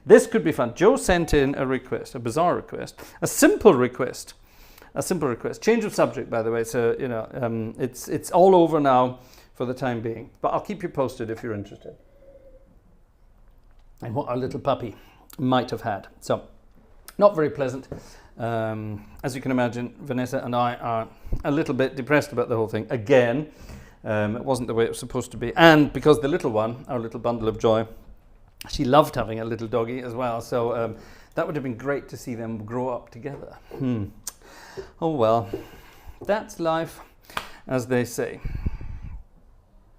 [SPEAKER 1] this could be fun. Joe sent in a request, a bizarre request, a simple request. Change of subject, by the way. So, you know, it's all over now for the time being. But I'll keep you posted if you're interested. And what our little puppy might have had. So, not very pleasant. As you can imagine, Vanessa and I are a little bit depressed about the whole thing. Again, it wasn't the way it was supposed to be. And because the little one, our little bundle of joy, she loved having a little doggy as well. So that would have been great to see them grow up together. Oh well, that's life, as they say.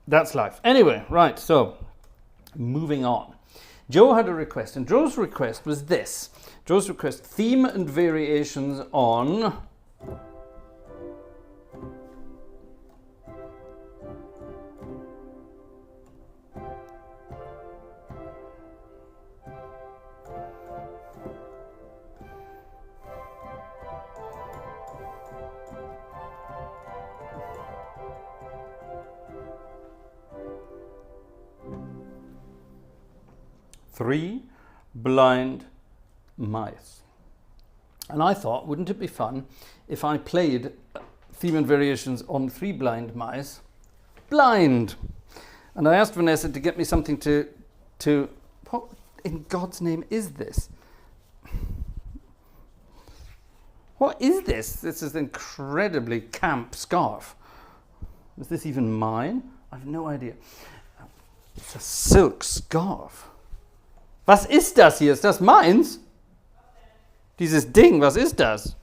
[SPEAKER 1] That's life. Anyway, right, so moving on. Joe had a request, and Joe's request was this. Joe's request, theme and variations on three blind mice. And I thought, wouldn't it be fun if I played theme and variations on three blind mice blind? And I asked Vanessa to get me something to what in God's name is this? What is this? This is an incredibly camp scarf. Is this even mine? I have no idea. It's a silk scarf. Was ist das hier? Ist das meins? Dieses Ding, was ist das?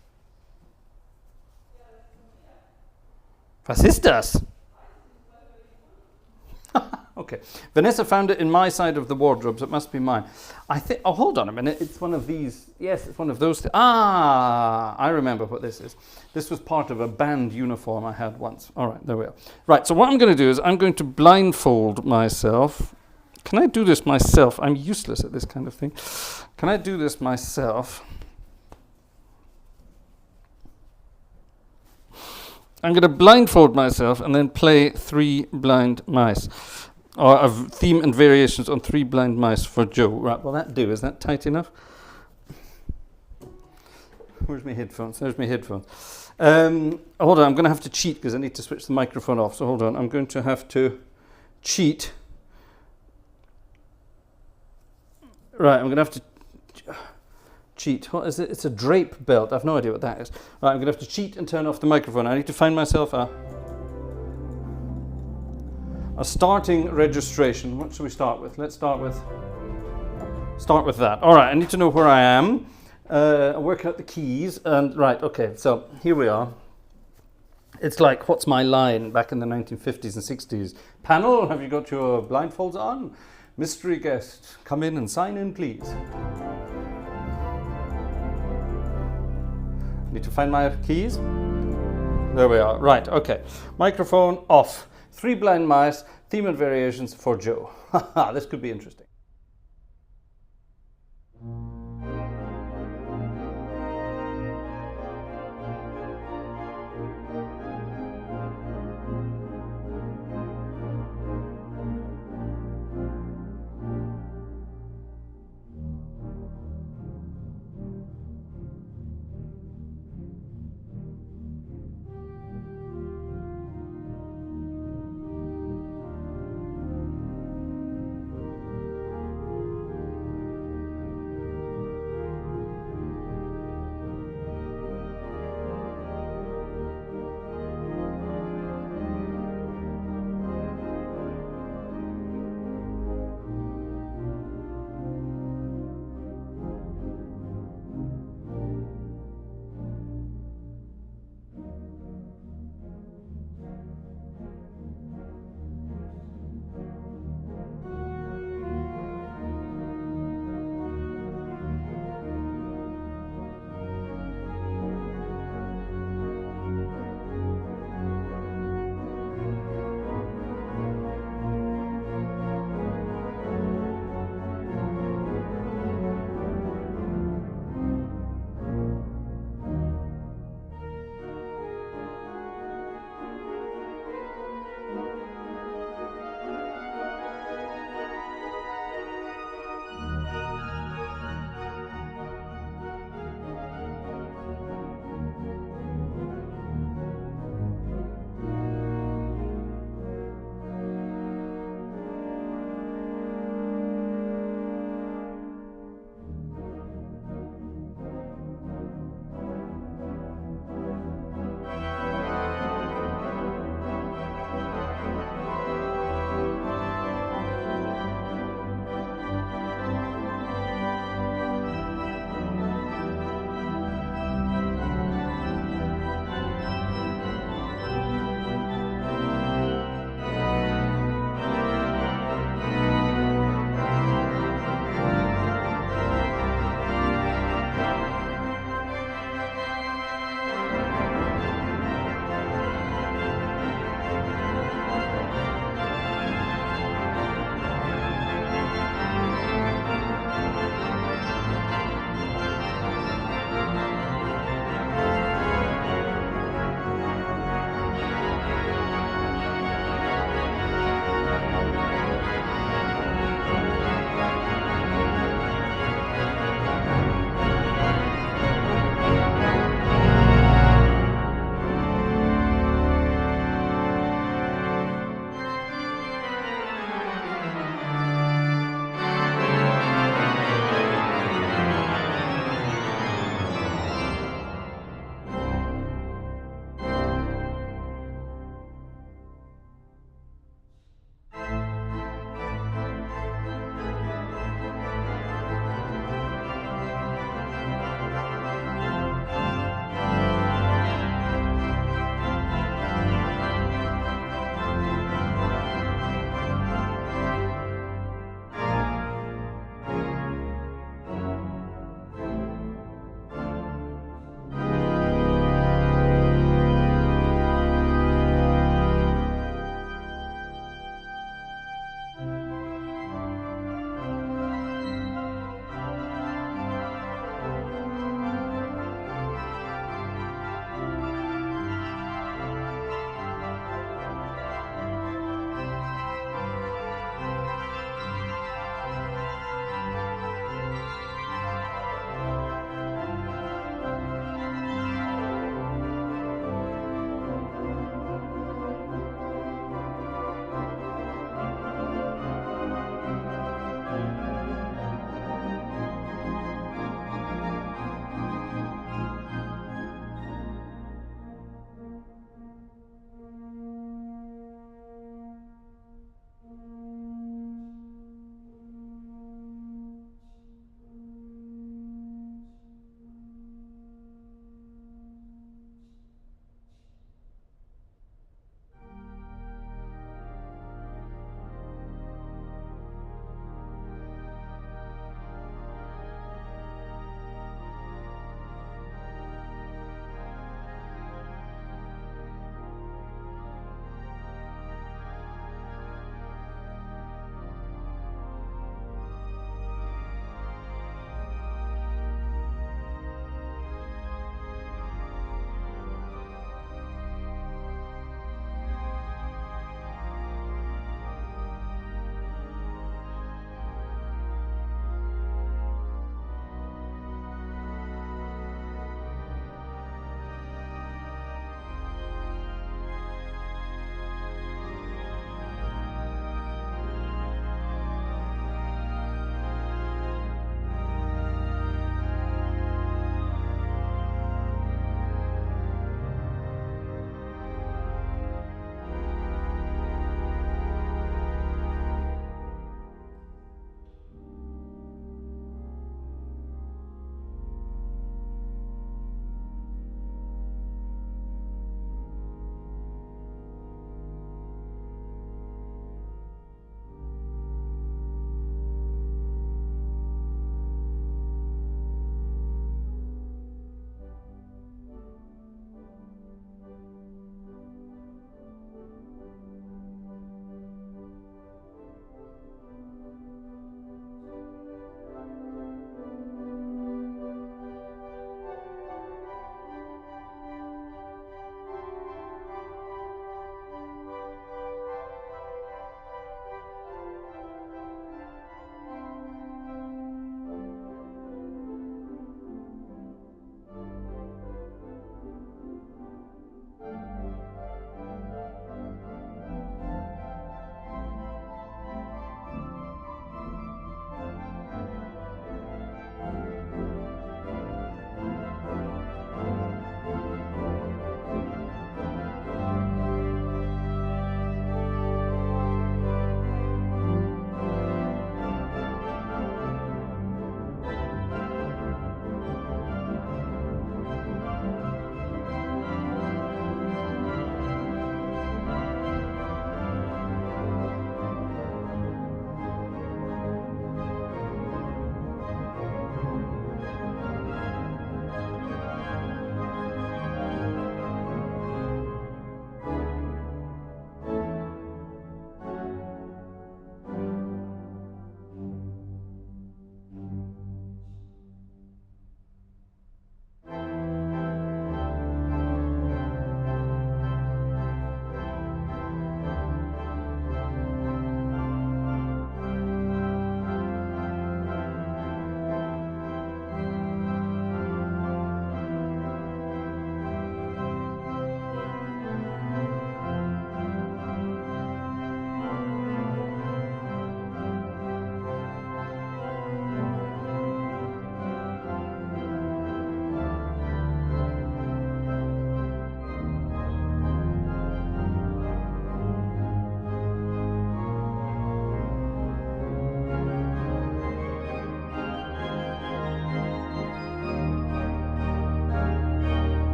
[SPEAKER 1] Was ist das? Okay. Vanessa found it in my side of the wardrobe, so it must be mine. I think, oh, hold on a minute. It's one of these. Yes, it's one of those. I remember what this is. This was part of a band uniform I had once. All right, there we are. Right, so what I'm going to do is I'm going to blindfold myself. Can I do this myself? I'm useless at this kind of thing. Can I do this myself? I'm going to blindfold myself and then play three blind mice. Or a theme and variations on three blind mice for Joe. Right, will that do? Is that tight enough? Where's my headphones? There's my headphones. Hold on, I'm going to have to cheat because I need to switch the microphone off. So hold on, I'm going to have to cheat. Right, I'm going to have to cheat. What is it? It's a drape belt. I've no idea what that is. Right, I'm going to have to cheat and turn off the microphone. I need to find myself a starting registration. What should we start with? Let's start with that. All right, I need to know where I am. Work out the keys. And right, okay, so here we are. It's like, what's my line back in the 1950s and 60s? Panel, have you got your blindfolds on? Mystery guest, come in and sign in, please. Need to find my keys. There we are. Right, okay. Microphone off. Three blind mice, theme and variations for Joe. This could be interesting.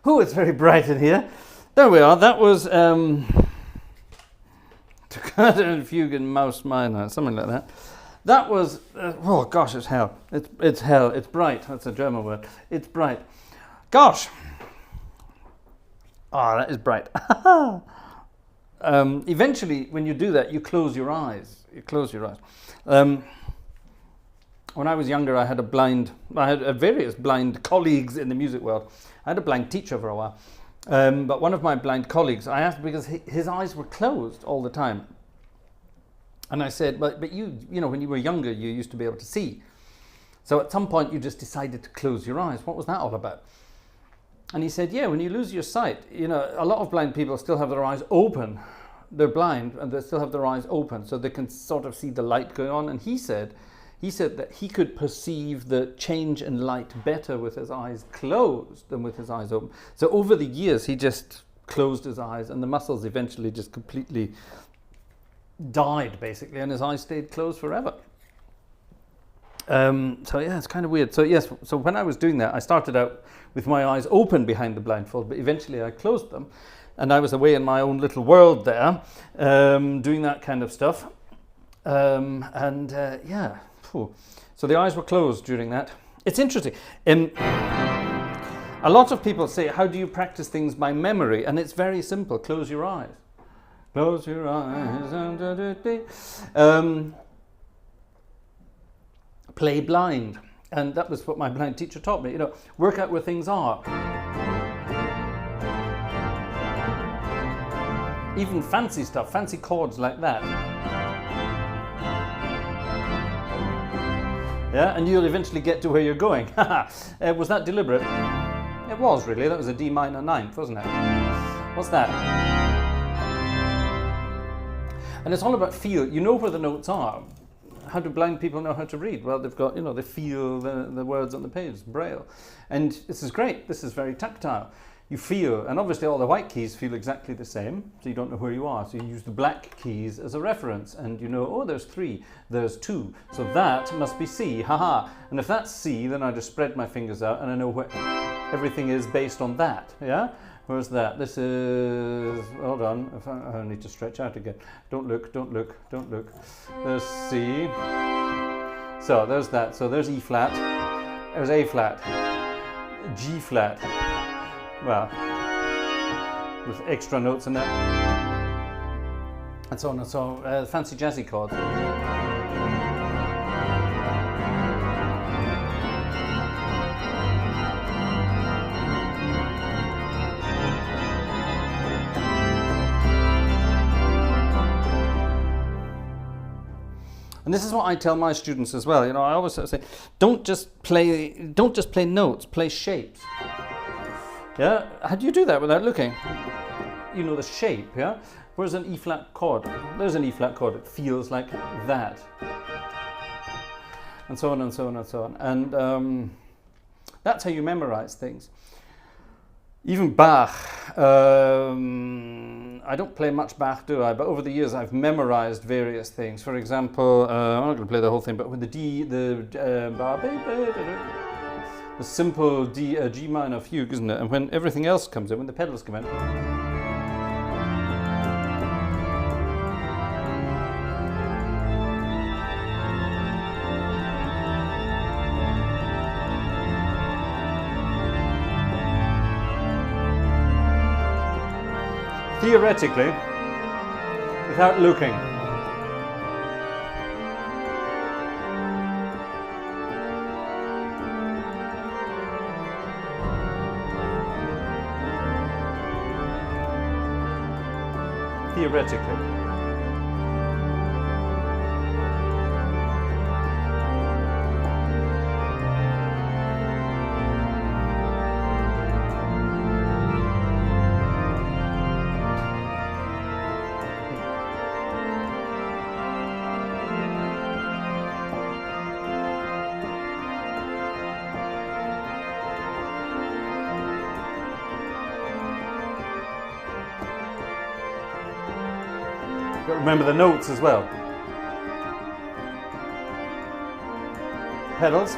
[SPEAKER 1] Oh, it's very bright in here. There we are. That was Toccata and Fugue in Mouse Minor, something like that. That was, oh gosh, it's hell. It's hell. It's bright. That's a German word. It's bright. Gosh. Ah, that is bright. Eventually, when you do that, you close your eyes. You close your eyes. When I was younger, I had various blind colleagues in the music world. I had a blind teacher for a while. But one of my blind colleagues, I asked because his eyes were closed all the time. And I said, but you know, when you were younger, you used to be able to see. So at some point, you just decided to close your eyes. What was that all about? And he said, yeah, when you lose your sight, you know, a lot of blind people still have their eyes open. They're blind and they still have their eyes open, so they can sort of see the light going on. And he said that he could perceive the change in light better with his eyes closed than with his eyes open. So over the years, he just closed his eyes and the muscles eventually just completely died, basically, and his eyes stayed closed forever. So yeah, it's kind of weird. So yes, so when I was doing that, I started out with my eyes open behind the blindfold, but eventually I closed them, and I was away in my own little world there, doing that kind of stuff. Yeah, so the eyes were closed during that. It's interesting. A lot of people say, how do you practice things by memory? And it's very simple. Close your eyes. Close your eyes. Play blind. And that was what my blind teacher taught me. You know, work out where things are. Even fancy stuff, fancy chords like that. Yeah, and you'll eventually get to where you're going. Was that deliberate? It was, really. That was a D minor ninth, wasn't it? What's that? And it's all about feel. You know where the notes are. How do blind people know how to read? Well, they've got, you know, they feel the words on the page, Braille. And this is great. This is very tactile. You feel, and obviously all the white keys feel exactly the same, so you don't know where you are. So you use the black keys as a reference, and you know, oh, there's 3, there's 2. So that must be C, haha. And if that's C, then I just spread my fingers out, and I know where everything is based on that, yeah? Where's that? This is, hold on, I need to stretch out again. Don't look, don't look, don't look. There's C. So there's that. So there's E flat, there's A flat, G flat. Well, with extra notes in there. And so on and so on. Fancy jazzy chords. And this is what I tell my students as well. You know, I always sort of say, don't just play notes, play shapes. Yeah, how do you do that without looking? You know the shape, yeah? Where's an E flat chord? There's an E flat chord. It feels like that. And so on and so on and so on. And that's how you memorize things. Even Bach. I don't play much Bach, do I? But over the years, I've memorized various things. For example, I'm not going to play the whole thing, but with the D, the simple G minor fugue, isn't it? And when everything else comes in, when the pedals come in, theoretically, without looking. Theoretically. But remember the notes as well. Pedals.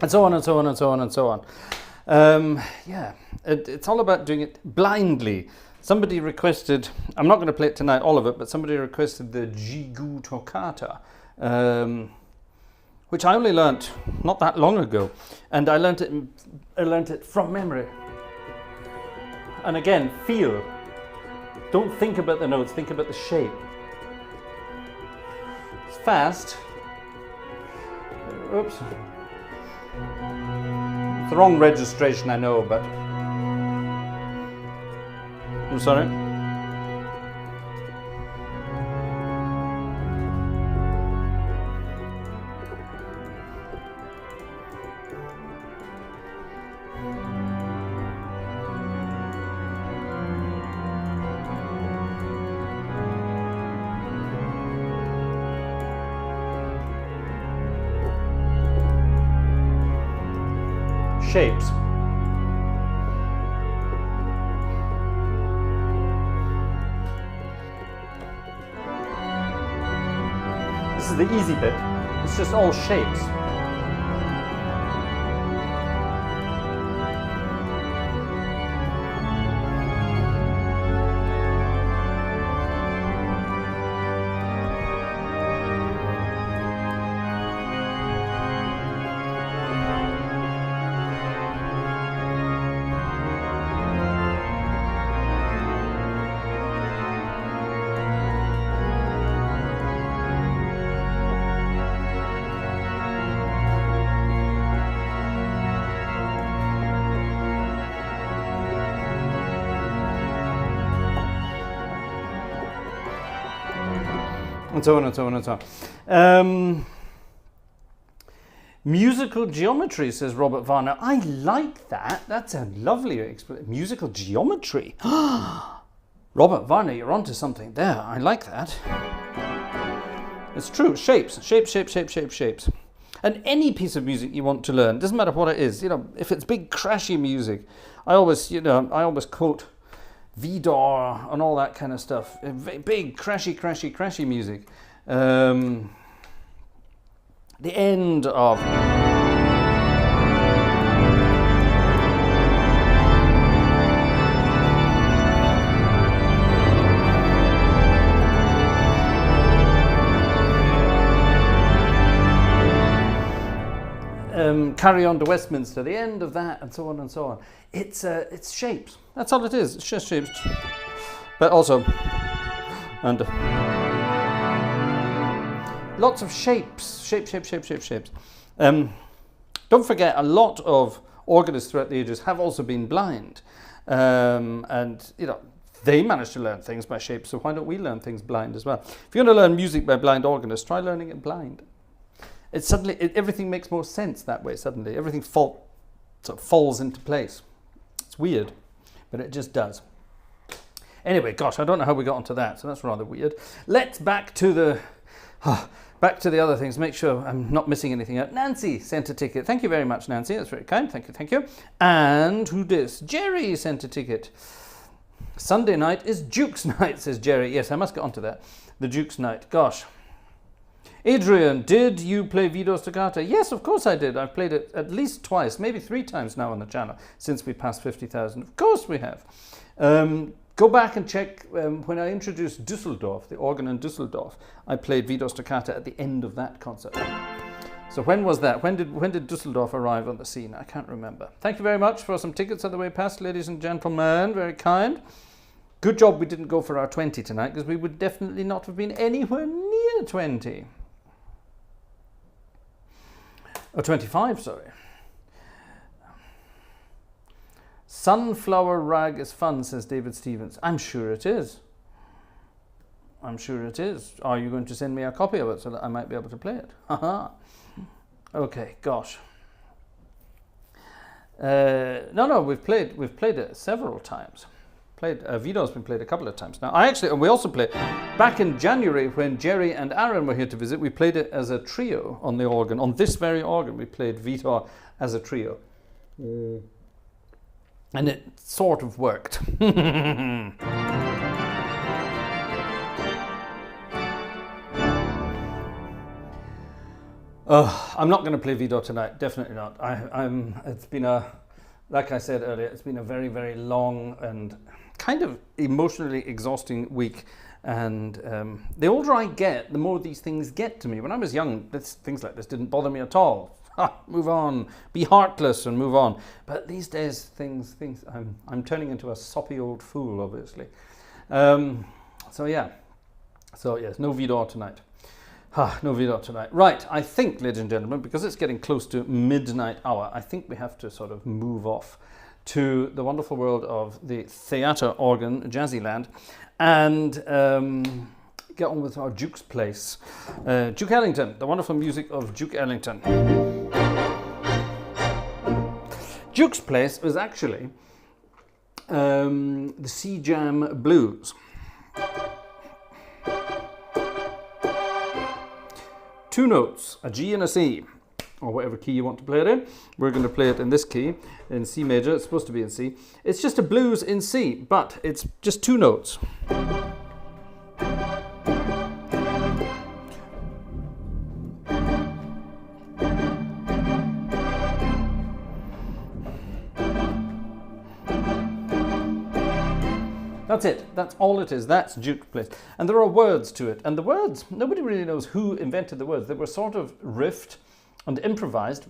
[SPEAKER 1] And so on and so on and so on and so on. Yeah, it's all about doing it blindly. Somebody requested, I'm not going to play it tonight, all of it, but somebody requested the Jigu Toccata, which I only learnt not that long ago, and I learnt it from memory. And again, feel. Don't think about the notes, think about the shape. It's fast. Oops. It's the wrong registration, I know, but... I'm sorry. Shapes. This is the easy bit. It's just all shapes. And so on and so on and so on. Musical geometry, says Robert Varner. I like that. That's a lovely explanation. Musical geometry. Robert Varner, you're onto something there. I like that. It's true. Shapes. Shapes, shapes, shapes, shapes, shapes. And any piece of music you want to learn, doesn't matter what it is. You know, if it's big crashy music, I always quote Vidor and all that kind of stuff. Big, crashy music. The end of... Carry On to Westminster, the end of that, and so on and so on. It's shapes. That's all it is. It's just shapes. But also, and lots of shapes. Shapes. Don't forget, a lot of organists throughout the ages have also been blind, and you know they managed to learn things by shapes. So why don't we learn things blind as well? If you're going to learn music by blind organists, try learning it blind. Everything makes more sense that way. Suddenly, everything sort of falls into place. It's weird, but it just does. Anyway, gosh, I don't know how we got onto that, so that's rather weird. Let's back to the other things. Make sure I'm not missing anything out. Nancy sent a ticket. Thank you very much, Nancy. That's very kind. Thank you. And who this? Jerry sent a ticket. Sunday night is Duke's night, says Jerry. Yes, I must get onto that. The Duke's night. Gosh. Adrian, did you play Vidor's Toccata? Yes, of course I did. I've played it at least twice, maybe 3 times now on the channel since we passed 50,000. Of course we have. Go back and check when I introduced Düsseldorf, the organ in Düsseldorf. I played Vidor's Toccata at the end of that concert. So when was that? When did Düsseldorf arrive on the scene? I can't remember. Thank you very much for some tickets on the way past, ladies and gentlemen. Very kind. Good job we didn't go for our 20 tonight, because we would definitely not have been anywhere near 20. Oh, 25, sorry. Sunflower rag is fun, says David Stevens. I'm sure it is. I'm sure it is. Are you going to send me a copy of it so that I might be able to play it? Haha. Okay, gosh. No, we've played it several times. Vidor's been played a couple of times now. We also played back in January when Jerry and Aaron were here to visit. We played it as a trio on the organ, on this very organ. We played Vidor as a trio, and it sort of worked. I'm not going to play Vidor tonight. Definitely not. It's been like I said earlier, it's been a very, very long and kind of emotionally exhausting week. And the older I get, the more these things get to me. When I was young, things like this didn't bother me at all. Move on, be heartless and move on. But these days, I'm turning into a soppy old fool, obviously. So yes, no Vidor tonight. No Vidor tonight. Right, I think, ladies and gentlemen, because it's getting close to midnight hour, I think we have to sort of move off to the wonderful world of the theatre organ, Jazzy land, and get on with our Duke's place. Duke Ellington, the wonderful music of Duke Ellington. Duke's place was actually the C Jam Blues. Two notes, a G and a C, or whatever key you want to play it in. We're going to play it in this key, in C major. It's supposed to be in C. It's just a blues in C, but it's just two notes. That's it. That's all it is. That's Duke's place. And there are words to it. And the words, nobody really knows who invented the words. They were sort of riffed and improvised.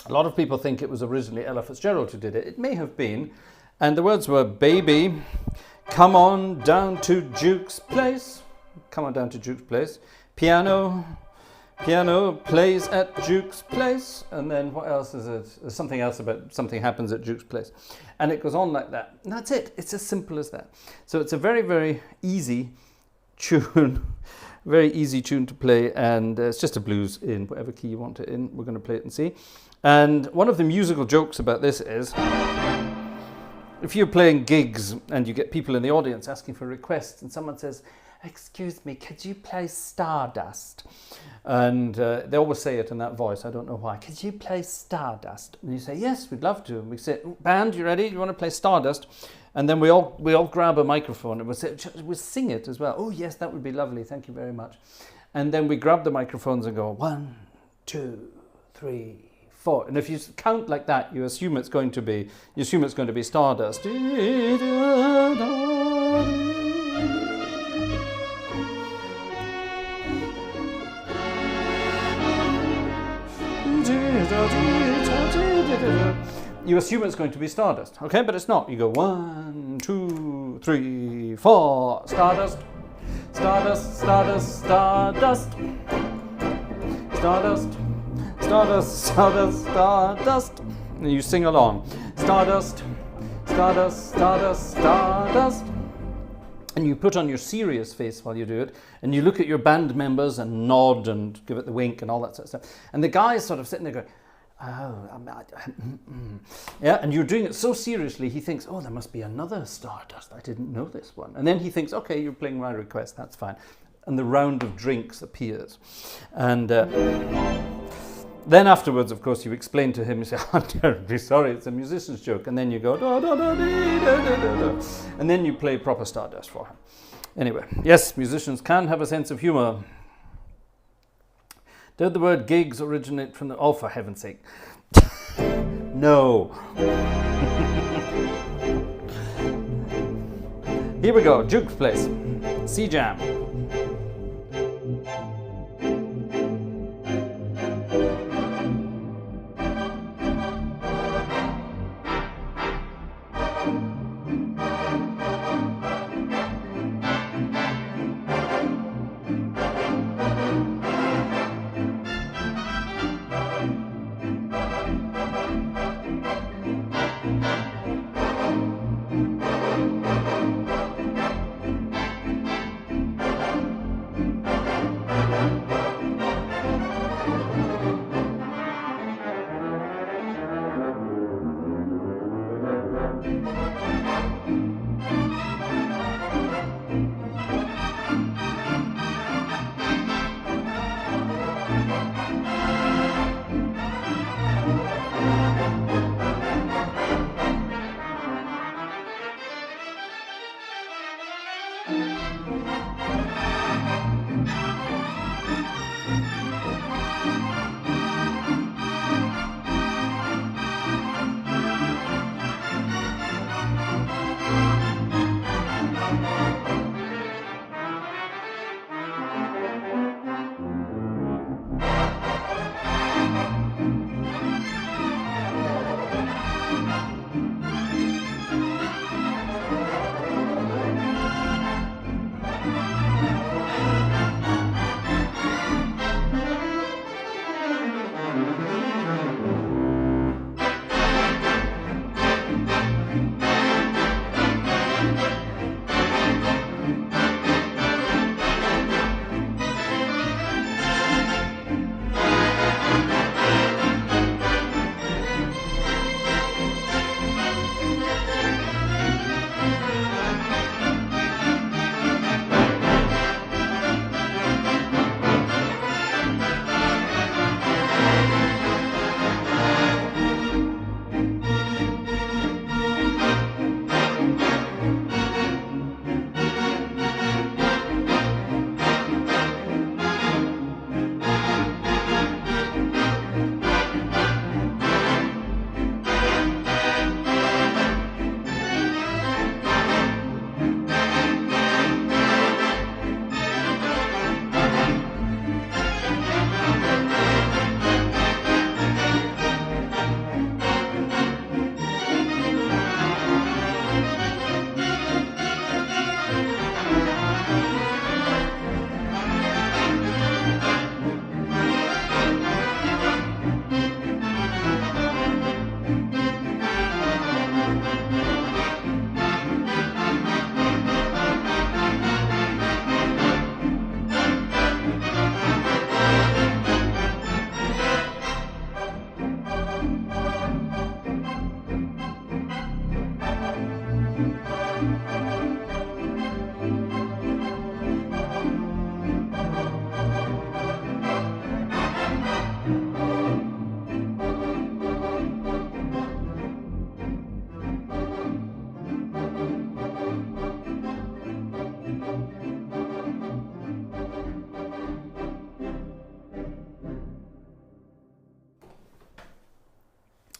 [SPEAKER 1] A lot of people think it was originally Ella Fitzgerald who did it. It may have been. And the words were, baby, come on down to Duke's place. Come on down to Duke's place. Piano plays at Duke's place. And then what else is it? There's something else about something happens at Duke's place. And it goes on like that. And that's it. It's as simple as that. So it's a very, very easy tune. Very easy tune to play. And it's just a blues in whatever key you want it in. We're going to play it and see. And one of the musical jokes about this is, if you're playing gigs and you get people in the audience asking for requests and someone says, excuse me, could you play Stardust? And they always say it in that voice. I don't know why. Could you play Stardust? And you say, yes, we'd love to. And we say, band, you ready? You want to play Stardust? And then we all grab a microphone and we'll sing it as well. Oh, yes, that would be lovely. Thank you very much. And then we grab the microphones and go, 1, 2, 3, 4. And if you count like that, you assume it's going to be Stardust. You assume it's going to be Stardust, okay? But it's not. You go 1, 2, 3, 4. Stardust, Stardust, Stardust, Stardust, Stardust, Stardust, Stardust, Stardust. And you sing along. Stardust, Stardust, Stardust, Stardust. And you put on your serious face while you do it, and you look at your band members and nod and give it the wink and all that sort of stuff. And the guy's sort of sitting there going, yeah, and you're doing it so seriously, he thinks, oh, there must be another Stardust. I didn't know this one. And then he thinks, okay, you're playing my request, that's fine. And the round of drinks appears. And then afterwards, of course, you explain to him, you say, I'm terribly sorry, it's a musician's joke. And then you go, da, da, da, dee, da, da, da, da. And then you play proper Stardust for him. Anyway, yes, musicians can have a sense of humour. Did the word gigs originate from the... Oh, for heaven's sake. No. Here we go, Duke's place. C Jam.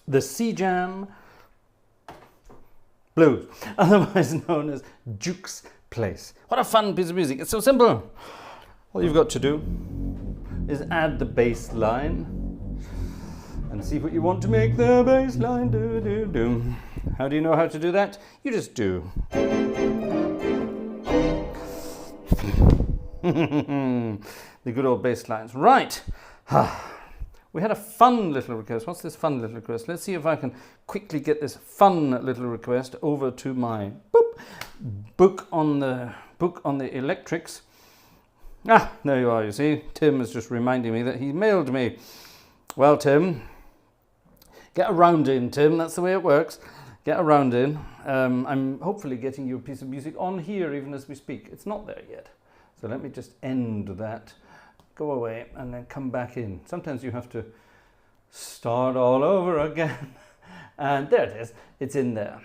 [SPEAKER 1] the Sea Jam Blues, otherwise known as Duke's Place. What a fun piece of music. It's so simple. All you've got to do is add the bass line and see what you want to make the bass line do, do, do. How do you know how to do that? You just do. The good old bass lines. Right. We had a fun little request. What's this fun little request? Let's see if I can quickly get this fun little request over to my book on the electrics. Ah, there you are, you see. Tim is just reminding me that he mailed me. Well, Tim, get around in, Tim. That's the way it works. Get around in. I'm hopefully getting you a piece of music on here even as we speak. It's not there yet. So let me just end that. Go away and then come back in. Sometimes you have to start all over again. And there it is. It's in there.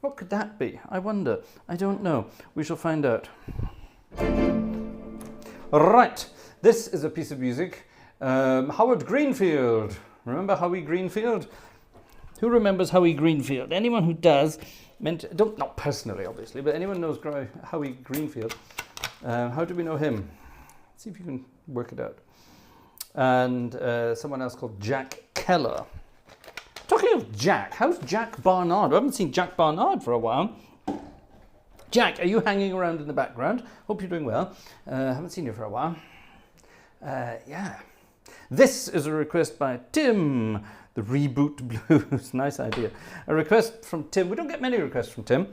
[SPEAKER 1] What could that be? I wonder. I don't know. We shall find out. Right. This is a piece of music. Howard Greenfield. Remember Howie Greenfield? Who remembers Howie Greenfield? Anyone who does, not personally, obviously, but anyone knows Howie Greenfield. How do we know him? Let's see if you can work it out. And someone else called Jack Keller. Talking of Jack, how's Jack Barnard? I haven't seen Jack Barnard for a while. Jack, are you hanging around in the background? Hope you're doing well. Haven't seen you for a while. Yeah. This is a request by Tim, the Reboot Blues. Nice idea. A request from Tim. We don't get many requests from Tim.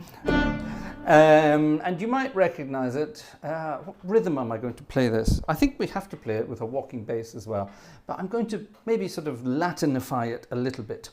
[SPEAKER 1] And you might recognize it. What rhythm am I going to play this? I think we have to play it with a walking bass as well. But I'm going to maybe sort of Latinify it a little bit.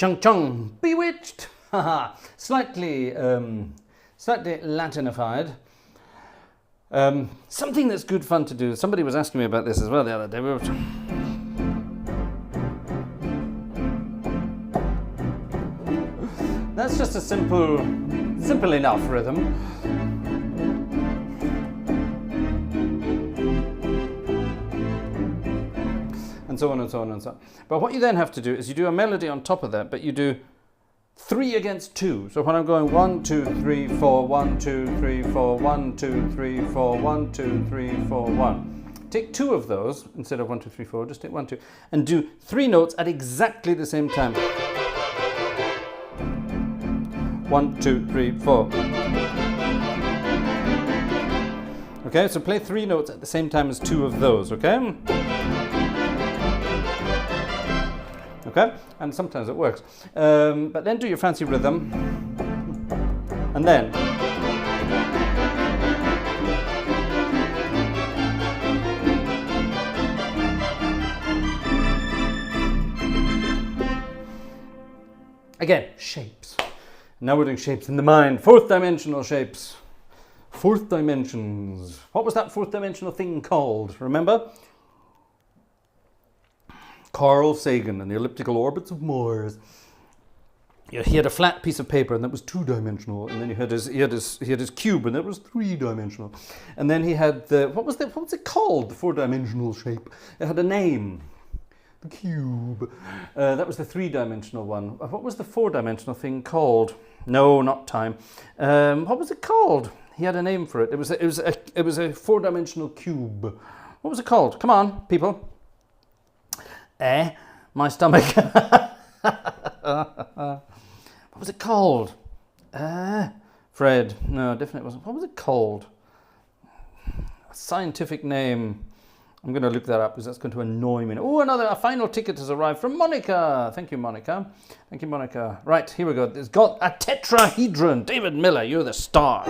[SPEAKER 1] Chung Chung, Bewitched, haha, slightly Latinified. Something that's good fun to do. Somebody was asking me about this as well the other day. That's just a simple enough rhythm. And so on and so on and so on. But what you then have to do is you do a melody on top of that, but you do 3 against 2. So when I'm going 1, 2, 3, 4, 1, 2, 3, 4, 1, 2, 3, 4, 1, 2, 3, 4, 1. Take 2 of those instead of 1, 2, 3, 4. Just take 1, 2, and do 3 notes at exactly the same time. 1, 2, 3, 4. Okay, so play 3 notes at the same time as 2 of those, okay? Okay, and sometimes it works. But then do your fancy rhythm, and then again, shapes. Now we're doing shapes in the mind. Fourth dimensional shapes. Fourth dimensions. What was that fourth dimensional thing called? Remember? Carl Sagan and the elliptical orbits of Mars. He had a flat piece of paper and that was two-dimensional, and then he had his cube and that was three-dimensional, and then he had what was it called? The four-dimensional shape. It had a name. The cube. That was the three-dimensional one. What was the four-dimensional thing called? No, not time. What was it called? He had a name for it. It was a four-dimensional cube. What was it called? Come on, people. My stomach. What was it called? Fred. No, definitely wasn't. What was it called? A scientific name. I'm going to look that up because that's going to annoy me. Oh, a final ticket has arrived from Monica. Thank you, Monica. Thank you, Monica. Right, here we go. It's got a tetrahedron. David Miller, you're the star.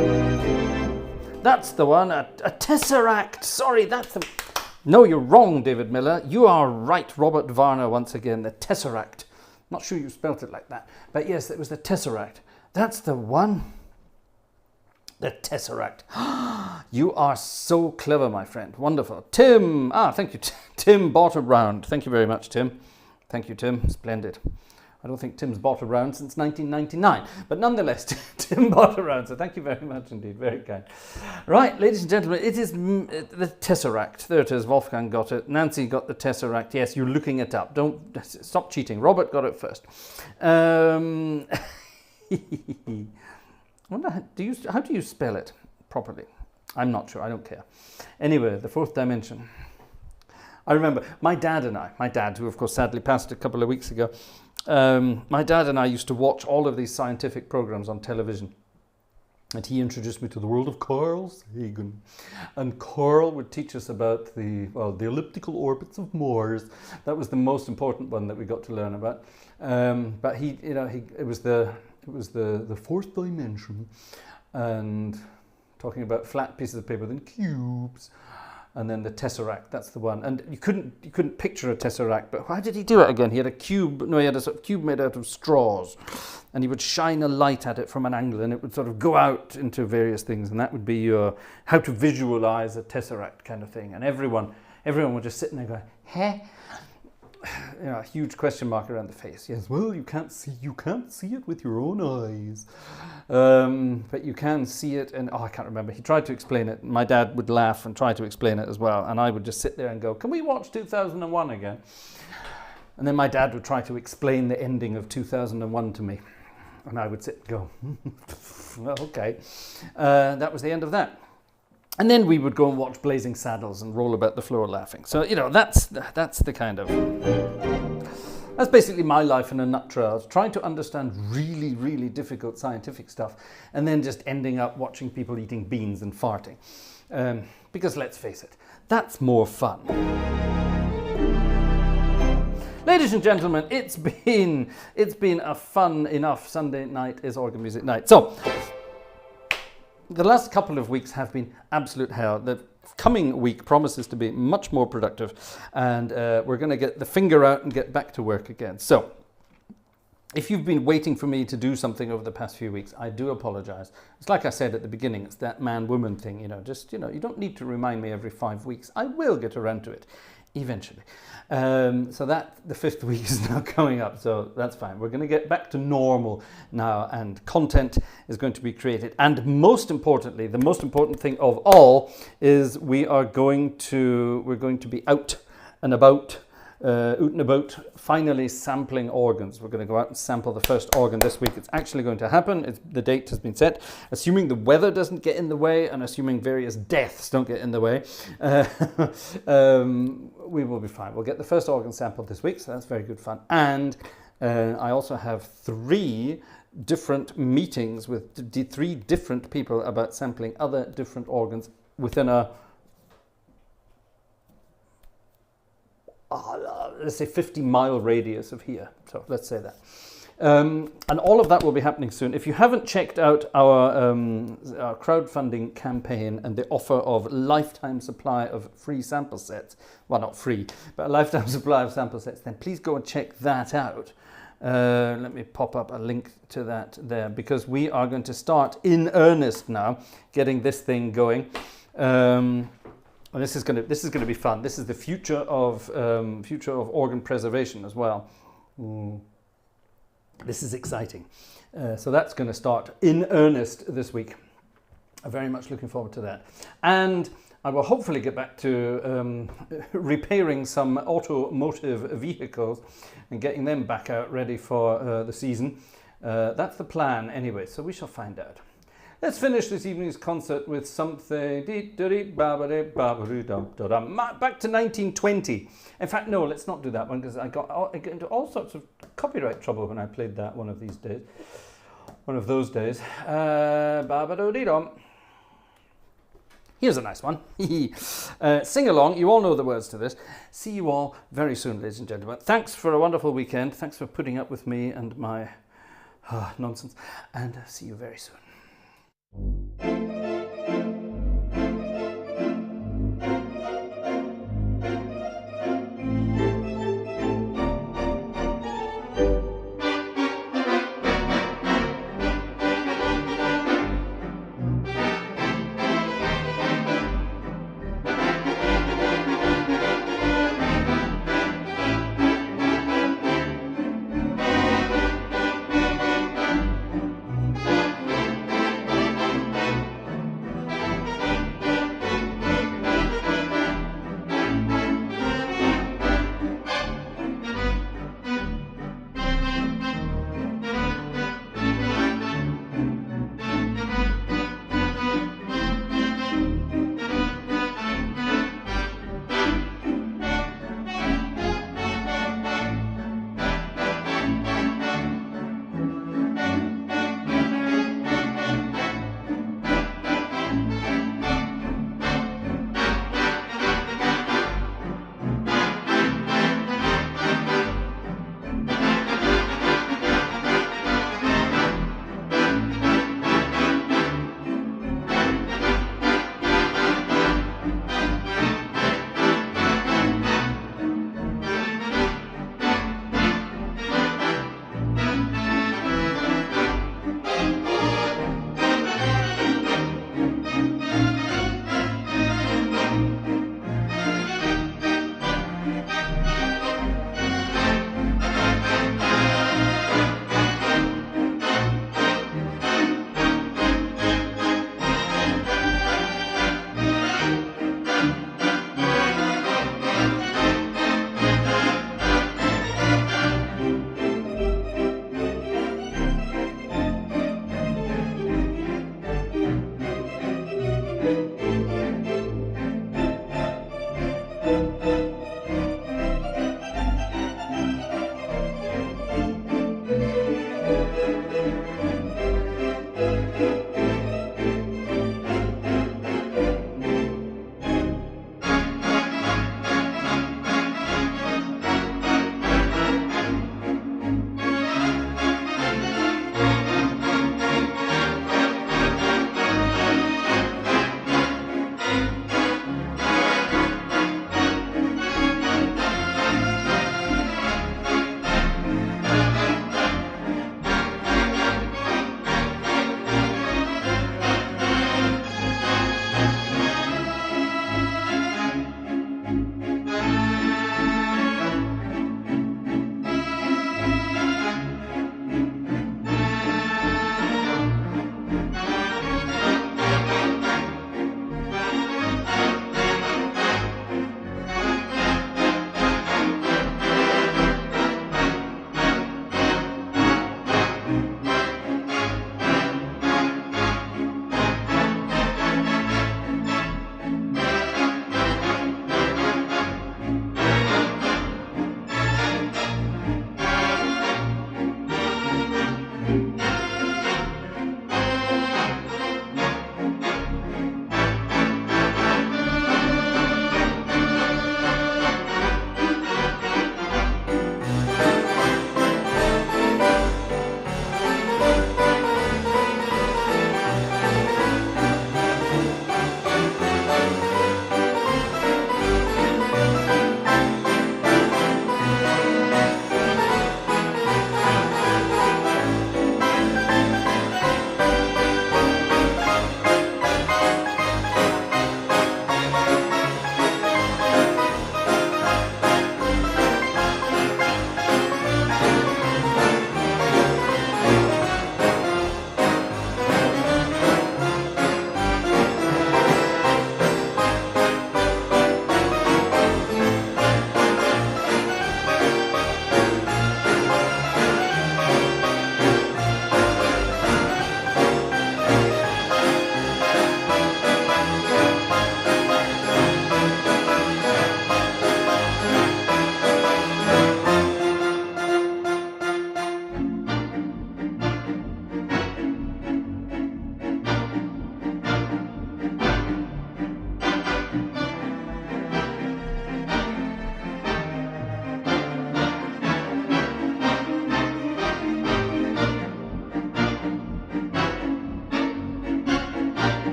[SPEAKER 1] That's the one. A tesseract. Sorry, that's the... No, you're wrong, David Miller. You are right, Robert Varner, once again. The tesseract. Not sure you spelt it like that. But yes, it was the tesseract. That's the one. The tesseract. You are so clever, my friend. Wonderful. Tim. Thank you. Tim bought a round. Thank you very much, Tim. Thank you, Tim. Splendid. I don't think Tim's bought a round since 1999. But nonetheless, Tim bought a round. So thank you very much indeed. Very kind. Right, ladies and gentlemen, it is the tesseract. There it is. Wolfgang got it. Nancy got the tesseract. Yes, you're looking it up. Don't stop cheating. Robert got it first. I wonder, how do you spell it properly? I'm not sure. I don't care. Anyway, the fourth dimension. I remember my dad, who of course sadly passed a couple of weeks ago, my dad and I used to watch all of these scientific programs on television. And he introduced me to the world of Carl Sagan. And Carl would teach us about the elliptical orbits of Mars. That was the most important one that we got to learn about. But it was the fourth dimension, and talking about flat pieces of paper, then cubes, and then the tesseract. That's the one. And you couldn't picture a tesseract, but why did he do it again? He had a cube. No, he had a sort of cube made out of straws, and he would shine a light at it from an angle, and it would sort of go out into various things, and that would be your how to visualize a tesseract kind of thing. And everyone would just sit there going, "Heh." A huge question mark around the face. Yes, well, you can't see it with your own eyes, but you can see it. And I can't remember. He tried to explain it. My dad would laugh and try to explain it as well, and I would just sit there and go, "Can we watch 2001 again?" And then my dad would try to explain the ending of 2001 to me, and I would sit and go, "Okay." That was the end of that. And then we would go and watch Blazing Saddles and roll about the floor laughing. So, that's the kind of... That's basically my life in a nutshell. Trying to understand really, really difficult scientific stuff and then just ending up watching people eating beans and farting. Because let's face it, that's more fun. Ladies and gentlemen, it's been a fun enough Sunday night is organ music night. So... the last couple of weeks have been absolute hell. The coming week promises to be much more productive, and we're going to get the finger out and get back to work again. So, if you've been waiting for me to do something over the past few weeks, I do apologize. It's like I said at the beginning, it's that man-woman thing, you don't need to remind me every 5 weeks. I will get around to it eventually. So that the fifth week is now coming up, so that's fine. We're going to get back to normal now, and content is going to be created. And most importantly, the most important thing of all is we're going to be out and about, finally sampling organs. We're going to go out and sample the first organ this week. It's actually going to happen. The date has been set. Assuming the weather doesn't get in the way and assuming various deaths don't get in the way, we will be fine. We'll get the first organ sampled this week, so that's very good fun. And I also have 3 different meetings with 3 different people about sampling other different organs within a let's say 50-mile radius of here. So let's say that. And all of that will be happening soon. If you haven't checked out our crowdfunding campaign and the offer of lifetime supply of free sample sets, well, not free, but a lifetime supply of sample sets, then please go and check that out. Let me pop up a link to that there, because we are going to start in earnest now, getting this thing going. And this is going to be fun. This is the future of organ preservation as well. This is exciting. So that's going to start in earnest this week. I'm very much looking forward to that. And I will hopefully get back to repairing some automotive vehicles and getting them back out ready for the season. That's the plan anyway, so we shall find out. Let's finish this evening's concert with something back to 1920. In fact, no, let's not do that one, because I got into all sorts of copyright trouble when I played that one of these days. One of those days. Here's a nice one. Sing along. You all know the words to this. See you all very soon, ladies and gentlemen. Thanks for a wonderful weekend. Thanks for putting up with me and my nonsense. And see you very soon.